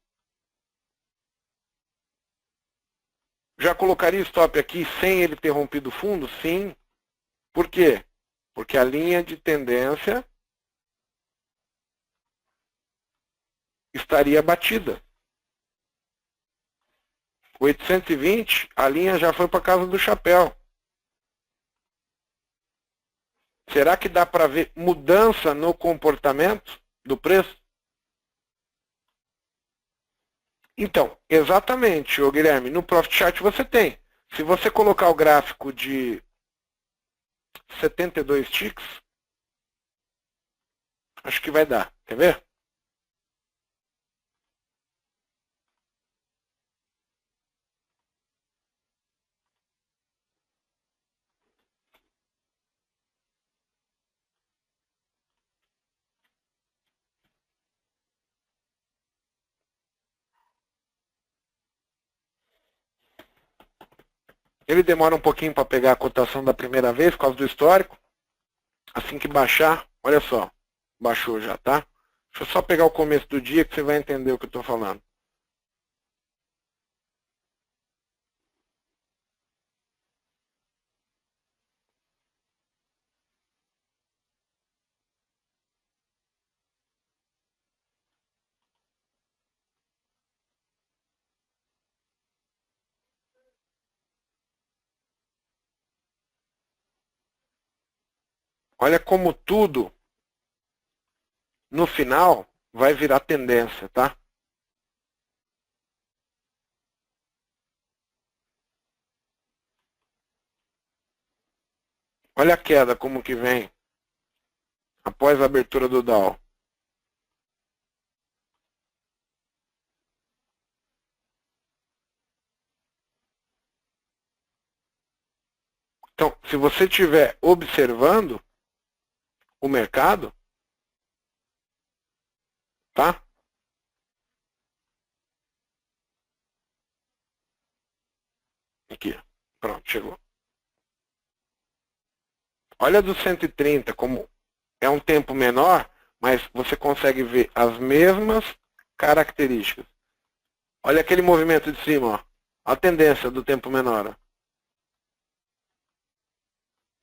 Já colocaria stop aqui sem ele ter rompido o fundo? Sim. Por quê? Porque a linha de tendência estaria batida. 820, a linha já foi para casa do chapéu. Será que dá para ver mudança no comportamento do preço? Então, exatamente, ô Guilherme, no Profit Chart você tem. Se você colocar o gráfico de 72 ticks, acho que vai dar. Quer ver? Ele demora um pouquinho para pegar a cotação da primeira vez, por causa do histórico. Assim que baixar, olha só, baixou já, tá? Deixa eu só pegar o começo do dia que você vai entender o que eu estou falando. Olha como tudo, no final, vai virar tendência, tá? Olha a queda como que vem após a abertura do Dow. Então, se você estiver observando o mercado, tá? Aqui, pronto, chegou. Olha do 130 como é um tempo menor, mas você consegue ver as mesmas características. Olha aquele movimento de cima, ó. A tendência do tempo menor.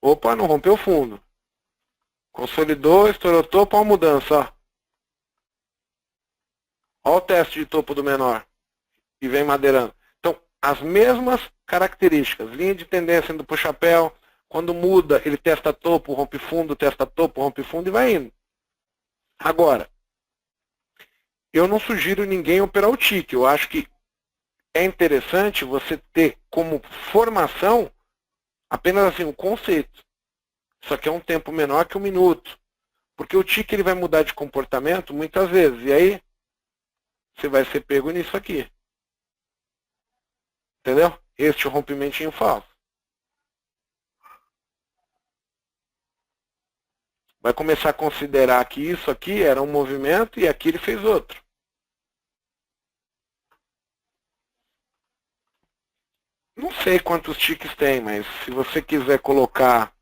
Ó. Opa, não rompeu fundo. Consolidou, estourou topo, olha a mudança, ó. Olha o teste de topo do menor. E vem madeirando. Então, as mesmas características. Linha de tendência indo para o chapéu. Quando muda, ele testa topo, rompe fundo, testa topo, rompe fundo e vai indo. Agora, eu não sugiro ninguém operar o TIC. Eu acho que é interessante você ter como formação apenas assim um conceito. Só que é um tempo menor que 1 minuto. Porque o TIC ele vai mudar de comportamento muitas vezes. E aí, você vai ser pego nisso aqui. Entendeu? Este rompimentinho falso. Vai começar a considerar que isso aqui era um movimento e aqui ele fez outro. Não sei quantos tiques tem, mas se você quiser colocar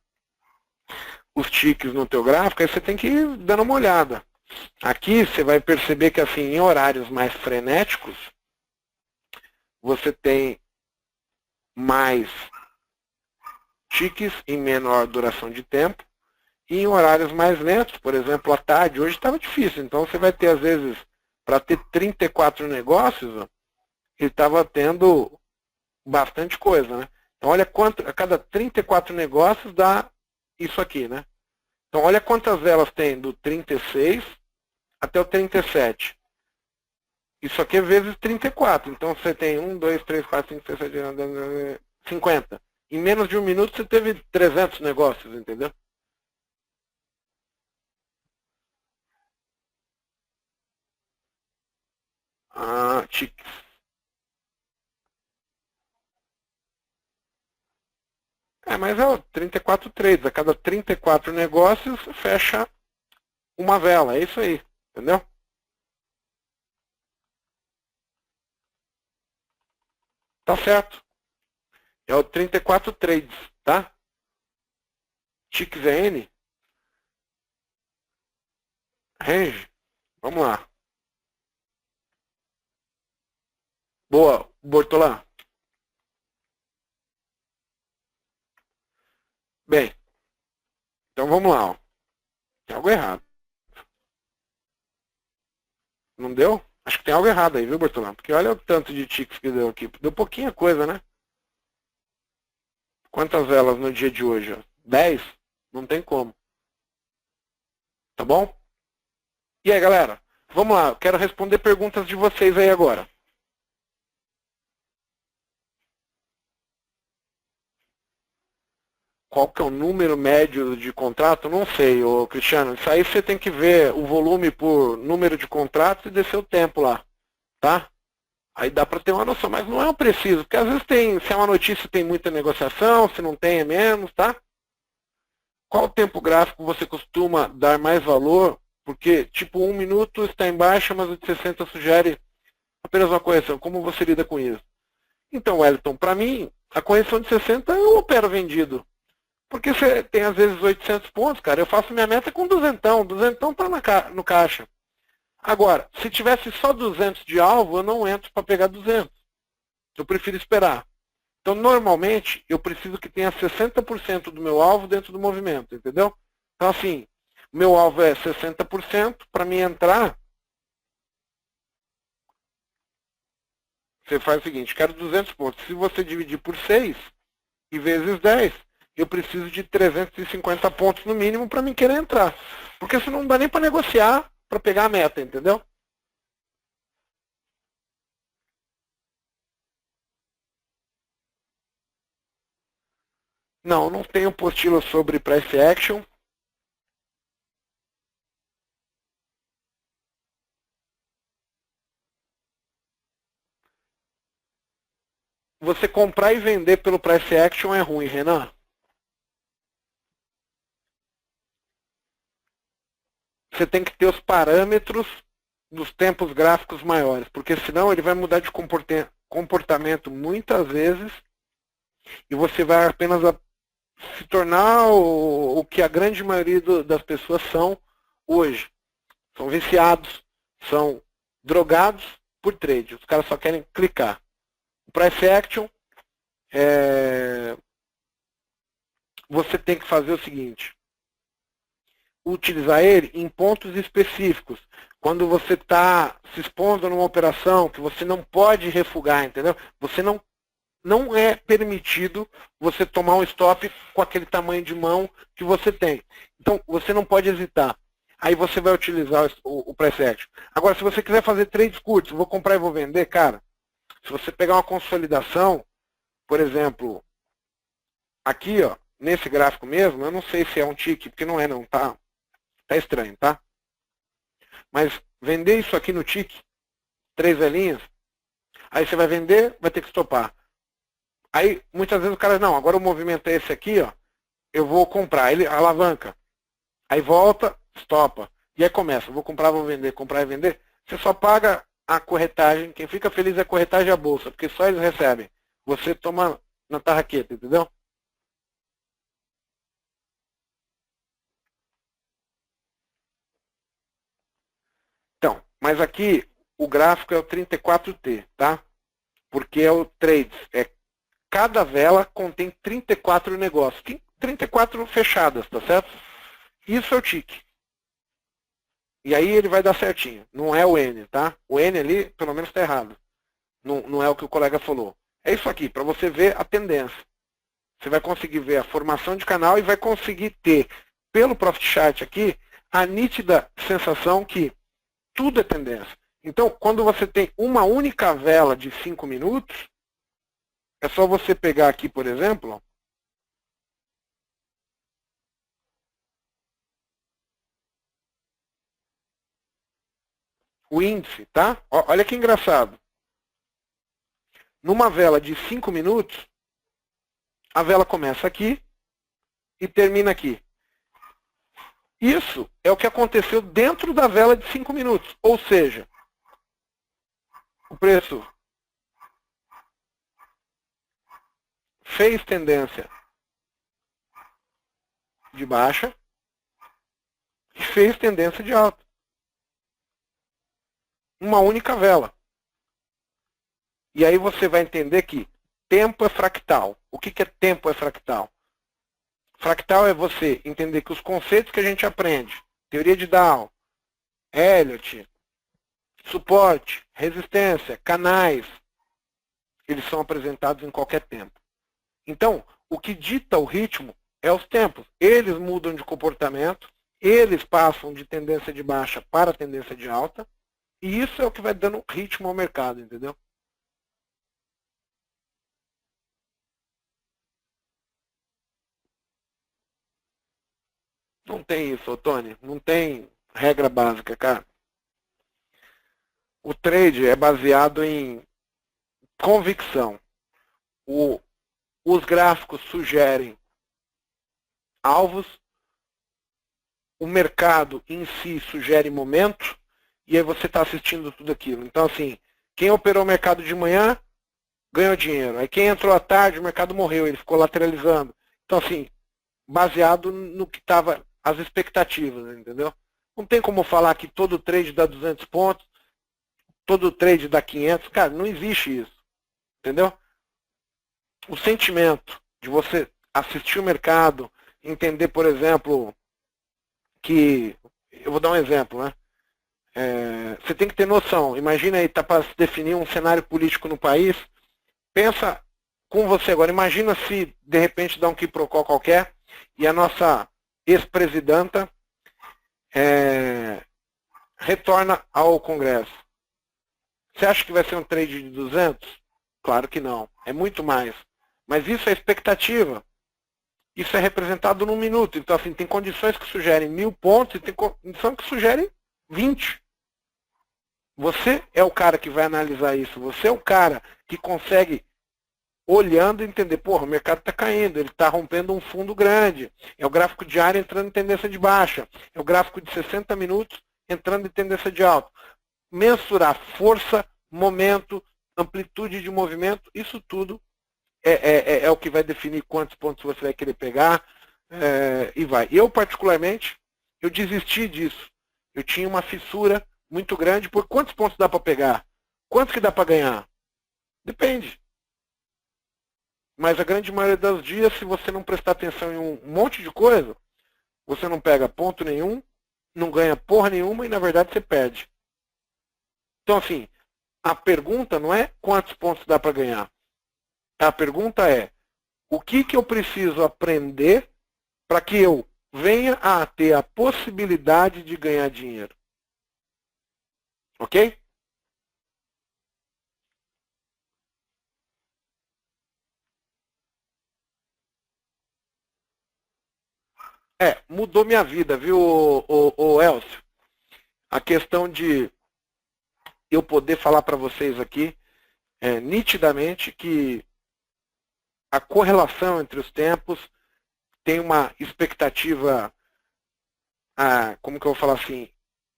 os tiques no teu gráfico, aí você tem que ir dando uma olhada. Aqui você vai perceber que assim, em horários mais frenéticos, você tem mais tiques em menor duração de tempo. E em horários mais lentos, por exemplo, à tarde, hoje estava difícil. Então você vai ter, às vezes, para ter 34 negócios, ó, ele estava tendo bastante coisa, né? Então olha quanto, a cada 34 negócios dá isso aqui, né? Então olha quantas velas tem do 36 até o 37. Isso aqui é vezes 34. Então você tem 1, 2, 3, 4, 5, 6, 7, 8, 9, 50. Em menos de 1 minuto você teve 300 negócios, entendeu? Ah, tiques. Mas é o 34 trades. A cada 34 negócios, fecha uma vela. É isso aí. Entendeu? Tá certo. É o 34 trades, tá? Ticks é N. Range. Vamos lá. Boa, Bortolã. Bem, então vamos lá. Ó. Tem algo errado. Não deu? Acho que tem algo errado aí, viu, Bortolã? Porque olha o tanto de ticks que deu aqui. Deu pouquinha coisa, né? Quantas velas no dia de hoje? Ó? 10? Não tem como. Tá bom? E aí, galera? Vamos lá. Eu quero responder perguntas de vocês aí agora. Qual que é o número médio de contrato? Não sei, ô Cristiano. Isso aí você tem que ver o volume por número de contratos e descer o tempo lá, tá? Aí dá para ter uma noção, mas não é o preciso, porque às vezes tem, se é uma notícia tem muita negociação, se não tem é menos, tá? Qual tempo gráfico você costuma dar mais valor? Porque, tipo, 1 minuto está em baixa, mas o de 60 sugere apenas uma correção. Como você lida com isso? Então, Wellington, para mim, a correção de 60 eu opero vendido. Porque você tem às vezes 800 pontos, cara. Eu faço minha meta com duzentão. Duzentão tá no caixa. Agora, se tivesse só 200 de alvo, eu não entro para pegar 200. Eu prefiro esperar. Então, normalmente, eu preciso que tenha 60% do meu alvo dentro do movimento, entendeu? Então, assim, meu alvo é 60%. Para mim entrar, você faz o seguinte, quero 200 pontos. Se você dividir por 6 e vezes 10, eu preciso de 350 pontos no mínimo para mim querer entrar. Porque senão não dá nem para negociar para pegar a meta, entendeu? Não tenho apostila sobre price action. Você comprar e vender pelo price action é ruim, Renan. Você tem que ter os parâmetros dos tempos gráficos maiores, porque senão ele vai mudar de comportamento muitas vezes e você vai apenas se tornar o que a grande maioria das pessoas são hoje. São viciados, são drogados por trade. Os caras só querem clicar. O price action, você tem que fazer o seguinte: utilizar ele em pontos específicos. Quando você está se expondo numa operação que você não pode refugar, entendeu? Você não é permitido você tomar um stop com aquele tamanho de mão que você tem. Então, você não pode hesitar. Aí você vai utilizar o price action. Agora, se você quiser fazer trades curtos, vou comprar e vou vender, cara, se você pegar uma consolidação, por exemplo, aqui, ó, nesse gráfico mesmo, eu não sei se é um tique, porque não é não, tá estranho, tá? Mas vender isso aqui no tique, 3 velinhas, aí você vai vender, vai ter que estopar. Aí, muitas vezes o cara, não, agora o movimento é esse aqui, ó, eu vou comprar, ele alavanca. Aí volta, estopa. E aí começa, vou comprar, vou vender, comprar e vender. Você só paga a corretagem, quem fica feliz é a corretagem e a bolsa, porque só eles recebem. Você toma na tarraqueta, entendeu? Então, mas aqui o gráfico é o 34T, tá? Porque é o trades. Cada vela contém 34 negócios. 34 fechadas, tá certo? Isso é o tique. E aí ele vai dar certinho. Não é o N, tá? O N ali, pelo menos, está errado. Não é o que o colega falou. É isso aqui, para você ver a tendência. Você vai conseguir ver a formação de canal e vai conseguir ter, pelo Profit Chart aqui, a nítida sensação que tudo é tendência. Então, quando você tem uma única vela de 5 minutos, é só você pegar aqui, por exemplo, o índice, tá? Olha que engraçado. Numa vela de 5 minutos, a vela começa aqui e termina aqui. Isso é o que aconteceu dentro da vela de 5 minutos. Ou seja, o preço fez tendência de baixa e fez tendência de alta. Uma única vela. E aí você vai entender que tempo é fractal. O que é tempo é fractal? Fractal é você entender que os conceitos que a gente aprende, teoria de Dow, Elliott, suporte, resistência, canais, eles são apresentados em qualquer tempo. Então, o que dita o ritmo é os tempos. Eles mudam de comportamento, eles passam de tendência de baixa para tendência de alta, e isso é o que vai dando ritmo ao mercado, entendeu? Não tem isso, Tony. Não tem regra básica, cara. O trade é baseado em convicção. Os gráficos sugerem alvos, o mercado em si sugere momento, e aí você está assistindo tudo aquilo. Então, assim, quem operou o mercado de manhã ganhou dinheiro. Aí quem entrou à tarde, o mercado morreu, ele ficou lateralizando. Então, assim, baseado no que estava as expectativas, entendeu? Não tem como falar que todo trade dá 200 pontos, todo trade dá 500. Cara, não existe isso, entendeu? O sentimento de você assistir o mercado, entender, por exemplo, que... Eu vou dar um exemplo, né? Você tem que ter noção. Imagina aí, tá para se definir um cenário político no país. Pensa com você agora. Imagina se, de repente, dá um quiprocó qualquer e a nossa ex-presidenta retorna ao Congresso. Você acha que vai ser um trade de 200? Claro que não. É muito mais. Mas isso é expectativa. Isso é representado num minuto. Então, assim, tem condições que sugerem 1000 pontos e tem condições que sugerem 20. Você é o cara que vai analisar isso. Você é o cara que consegue, olhando, entender, porra, o mercado está caindo, ele está rompendo um fundo grande. É o gráfico diário entrando em tendência de baixa. É o gráfico de 60 minutos entrando em tendência de alta. Mensurar força, momento, amplitude de movimento, isso tudo é o que vai definir quantos pontos você vai querer pegar e vai. Eu, particularmente, eu desisti disso. Eu tinha uma fissura muito grande por quantos pontos dá para pegar? Quantos que dá para ganhar? Depende. Mas a grande maioria dos dias, se você não prestar atenção em um monte de coisa, você não pega ponto nenhum, não ganha porra nenhuma e, na verdade, você perde. Então, assim, a pergunta não é quantos pontos dá para ganhar. A pergunta é, o que eu preciso aprender para que eu venha a ter a possibilidade de ganhar dinheiro? Ok? Mudou minha vida, viu, o Elcio? A questão de eu poder falar para vocês aqui nitidamente que a correlação entre os tempos tem uma expectativa, como que eu vou falar assim,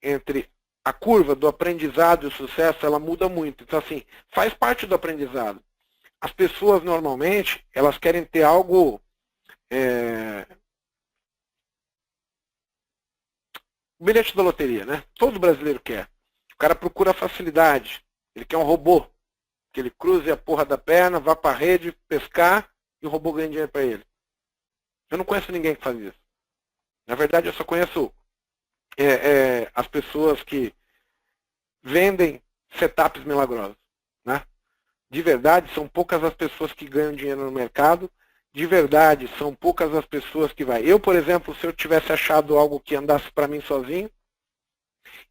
entre a curva do aprendizado e o sucesso, ela muda muito. Então, assim, faz parte do aprendizado. As pessoas, normalmente, elas querem ter algo... O bilhete da loteria, né? Todo brasileiro quer. O cara procura facilidade. Ele quer um robô. Que ele cruze a porra da perna, vá para a rede, pescar e o robô ganha dinheiro para ele. Eu não conheço ninguém que faz isso. Na verdade, eu só conheço as pessoas que vendem setups milagrosos. Né? De verdade, são poucas as pessoas que ganham dinheiro no mercado. De verdade, são poucas as pessoas que vai. Eu, por exemplo, se eu tivesse achado algo que andasse para mim sozinho,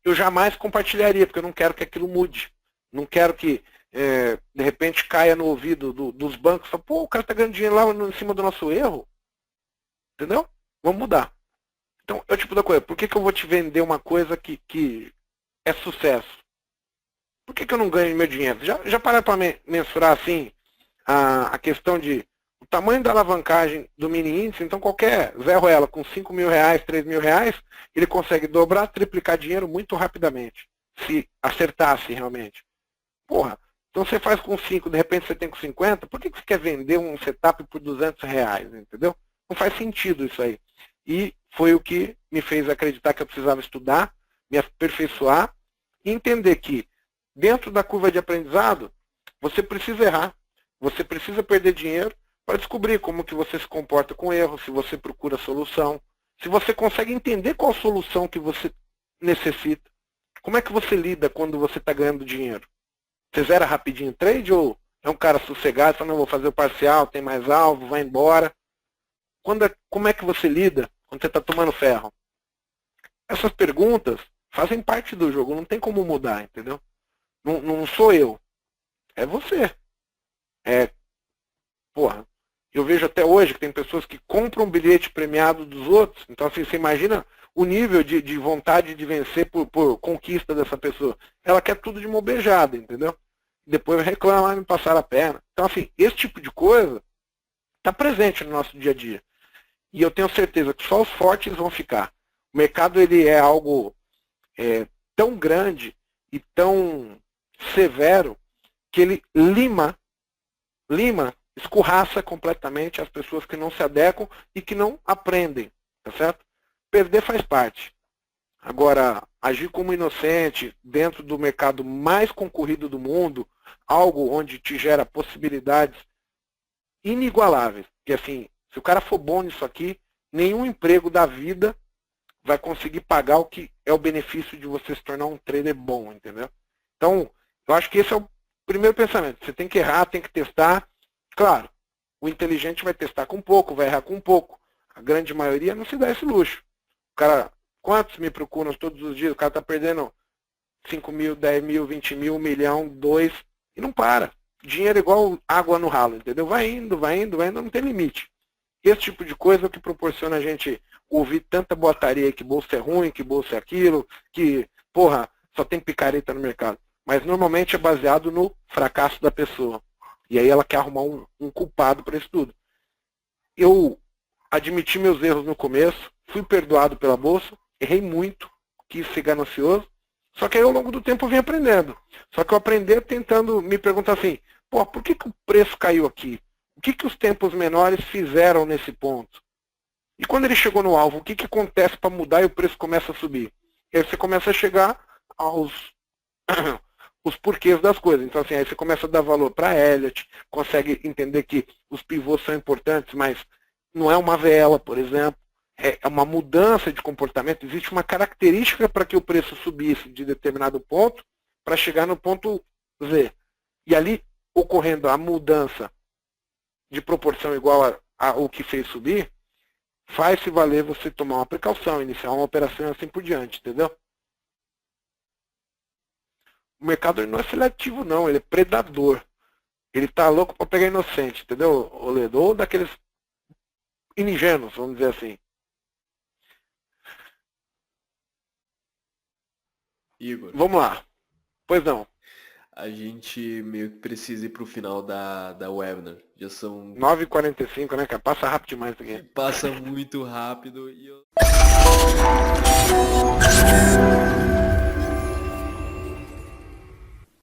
eu jamais compartilharia, porque eu não quero que aquilo mude. Não quero que, de repente, caia no ouvido dos bancos. Pô, o cara está ganhando dinheiro lá em cima do nosso erro. Entendeu? Vamos mudar. Então, é o tipo da coisa. Por que eu vou te vender uma coisa que é sucesso? Por que eu não ganho meu dinheiro? Já pararam para mensurar assim a questão de o tamanho da alavancagem do mini índice? Então qualquer Zé Ruela com 5 mil reais, 3 mil reais, ele consegue dobrar, triplicar dinheiro muito rapidamente. Se acertasse realmente. Porra, então você faz com 5, de repente você tem com 50, por que você quer vender um setup por 200 reais? Entendeu? Não faz sentido isso aí. E foi o que me fez acreditar que eu precisava estudar, me aperfeiçoar e entender que dentro da curva de aprendizado, você precisa errar, você precisa perder dinheiro para descobrir como que você se comporta com erro, se você procura solução, se você consegue entender qual solução que você necessita. Como é que você lida quando você está ganhando dinheiro? Você zera rapidinho o trade ou é um cara sossegado, fala, não, vou fazer o parcial, tem mais alvo, vai embora? Como é que você lida quando você está tomando ferro? Essas perguntas fazem parte do jogo, não tem como mudar, entendeu? Não sou eu, é você. Porra, eu vejo até hoje que tem pessoas que compram um bilhete premiado dos outros. Então, assim, você imagina o nível de vontade de vencer por conquista dessa pessoa. Ela quer tudo de mão beijada, entendeu? Depois reclama, me passaram a perna. Então, assim, esse tipo de coisa está presente no nosso dia a dia. E eu tenho certeza que só os fortes vão ficar. O mercado ele é algo tão grande e tão severo que ele lima, escorraça completamente as pessoas que não se adequam e que não aprendem, tá certo? Perder faz parte. Agora, agir como inocente dentro do mercado mais concorrido do mundo, algo onde te gera possibilidades inigualáveis. Porque assim, se o cara for bom nisso aqui, nenhum emprego da vida vai conseguir pagar o que é o benefício de você se tornar um trader bom, entendeu? Então, eu acho que esse é o primeiro pensamento. Você tem que errar, tem que testar. Claro, o inteligente vai testar com pouco, vai errar com pouco. A grande maioria não se dá esse luxo. O cara, quantos me procuram todos os dias? O cara está perdendo 5 mil, 10 mil, 20 mil, 1 milhão, 2, e não para. Dinheiro é igual água no ralo, entendeu? Vai indo, não tem limite. Esse tipo de coisa é o que proporciona a gente ouvir tanta boataria que bolsa é ruim, que bolsa é aquilo, que, porra, só tem picareta no mercado. Mas normalmente é baseado no fracasso da pessoa. E aí ela quer arrumar um culpado para isso tudo. Eu admiti meus erros no começo, fui perdoado pela bolsa, errei muito, quis ser ganancioso, só que aí ao longo do tempo eu vim aprendendo. Só que eu aprendi tentando me perguntar assim, pô, por que o preço caiu aqui? O que os tempos menores fizeram nesse ponto? E quando ele chegou no alvo, o que acontece para mudar e o preço começa a subir? E aí você começa a chegar aos os porquês das coisas. Então, assim, aí você começa a dar valor para Elliott, consegue entender que os pivôs são importantes, mas não é uma vela, por exemplo. É uma mudança de comportamento. Existe uma característica para que o preço subisse de determinado ponto para chegar no ponto Z. E ali, ocorrendo a mudança de proporção igual ao que fez subir, faz-se valer você tomar uma precaução, iniciar uma operação e assim por diante, entendeu? O mercado não é seletivo, não, ele é predador. Ele tá louco para pegar inocente, entendeu, Oledo? Ou daqueles ingênuos, vamos dizer assim. Igor. Vamos lá. Pois não. A gente meio que precisa ir pro final da webinar. Já são 9h45, né, cara? Passa rápido demais isso aqui. Passa muito rápido e eu...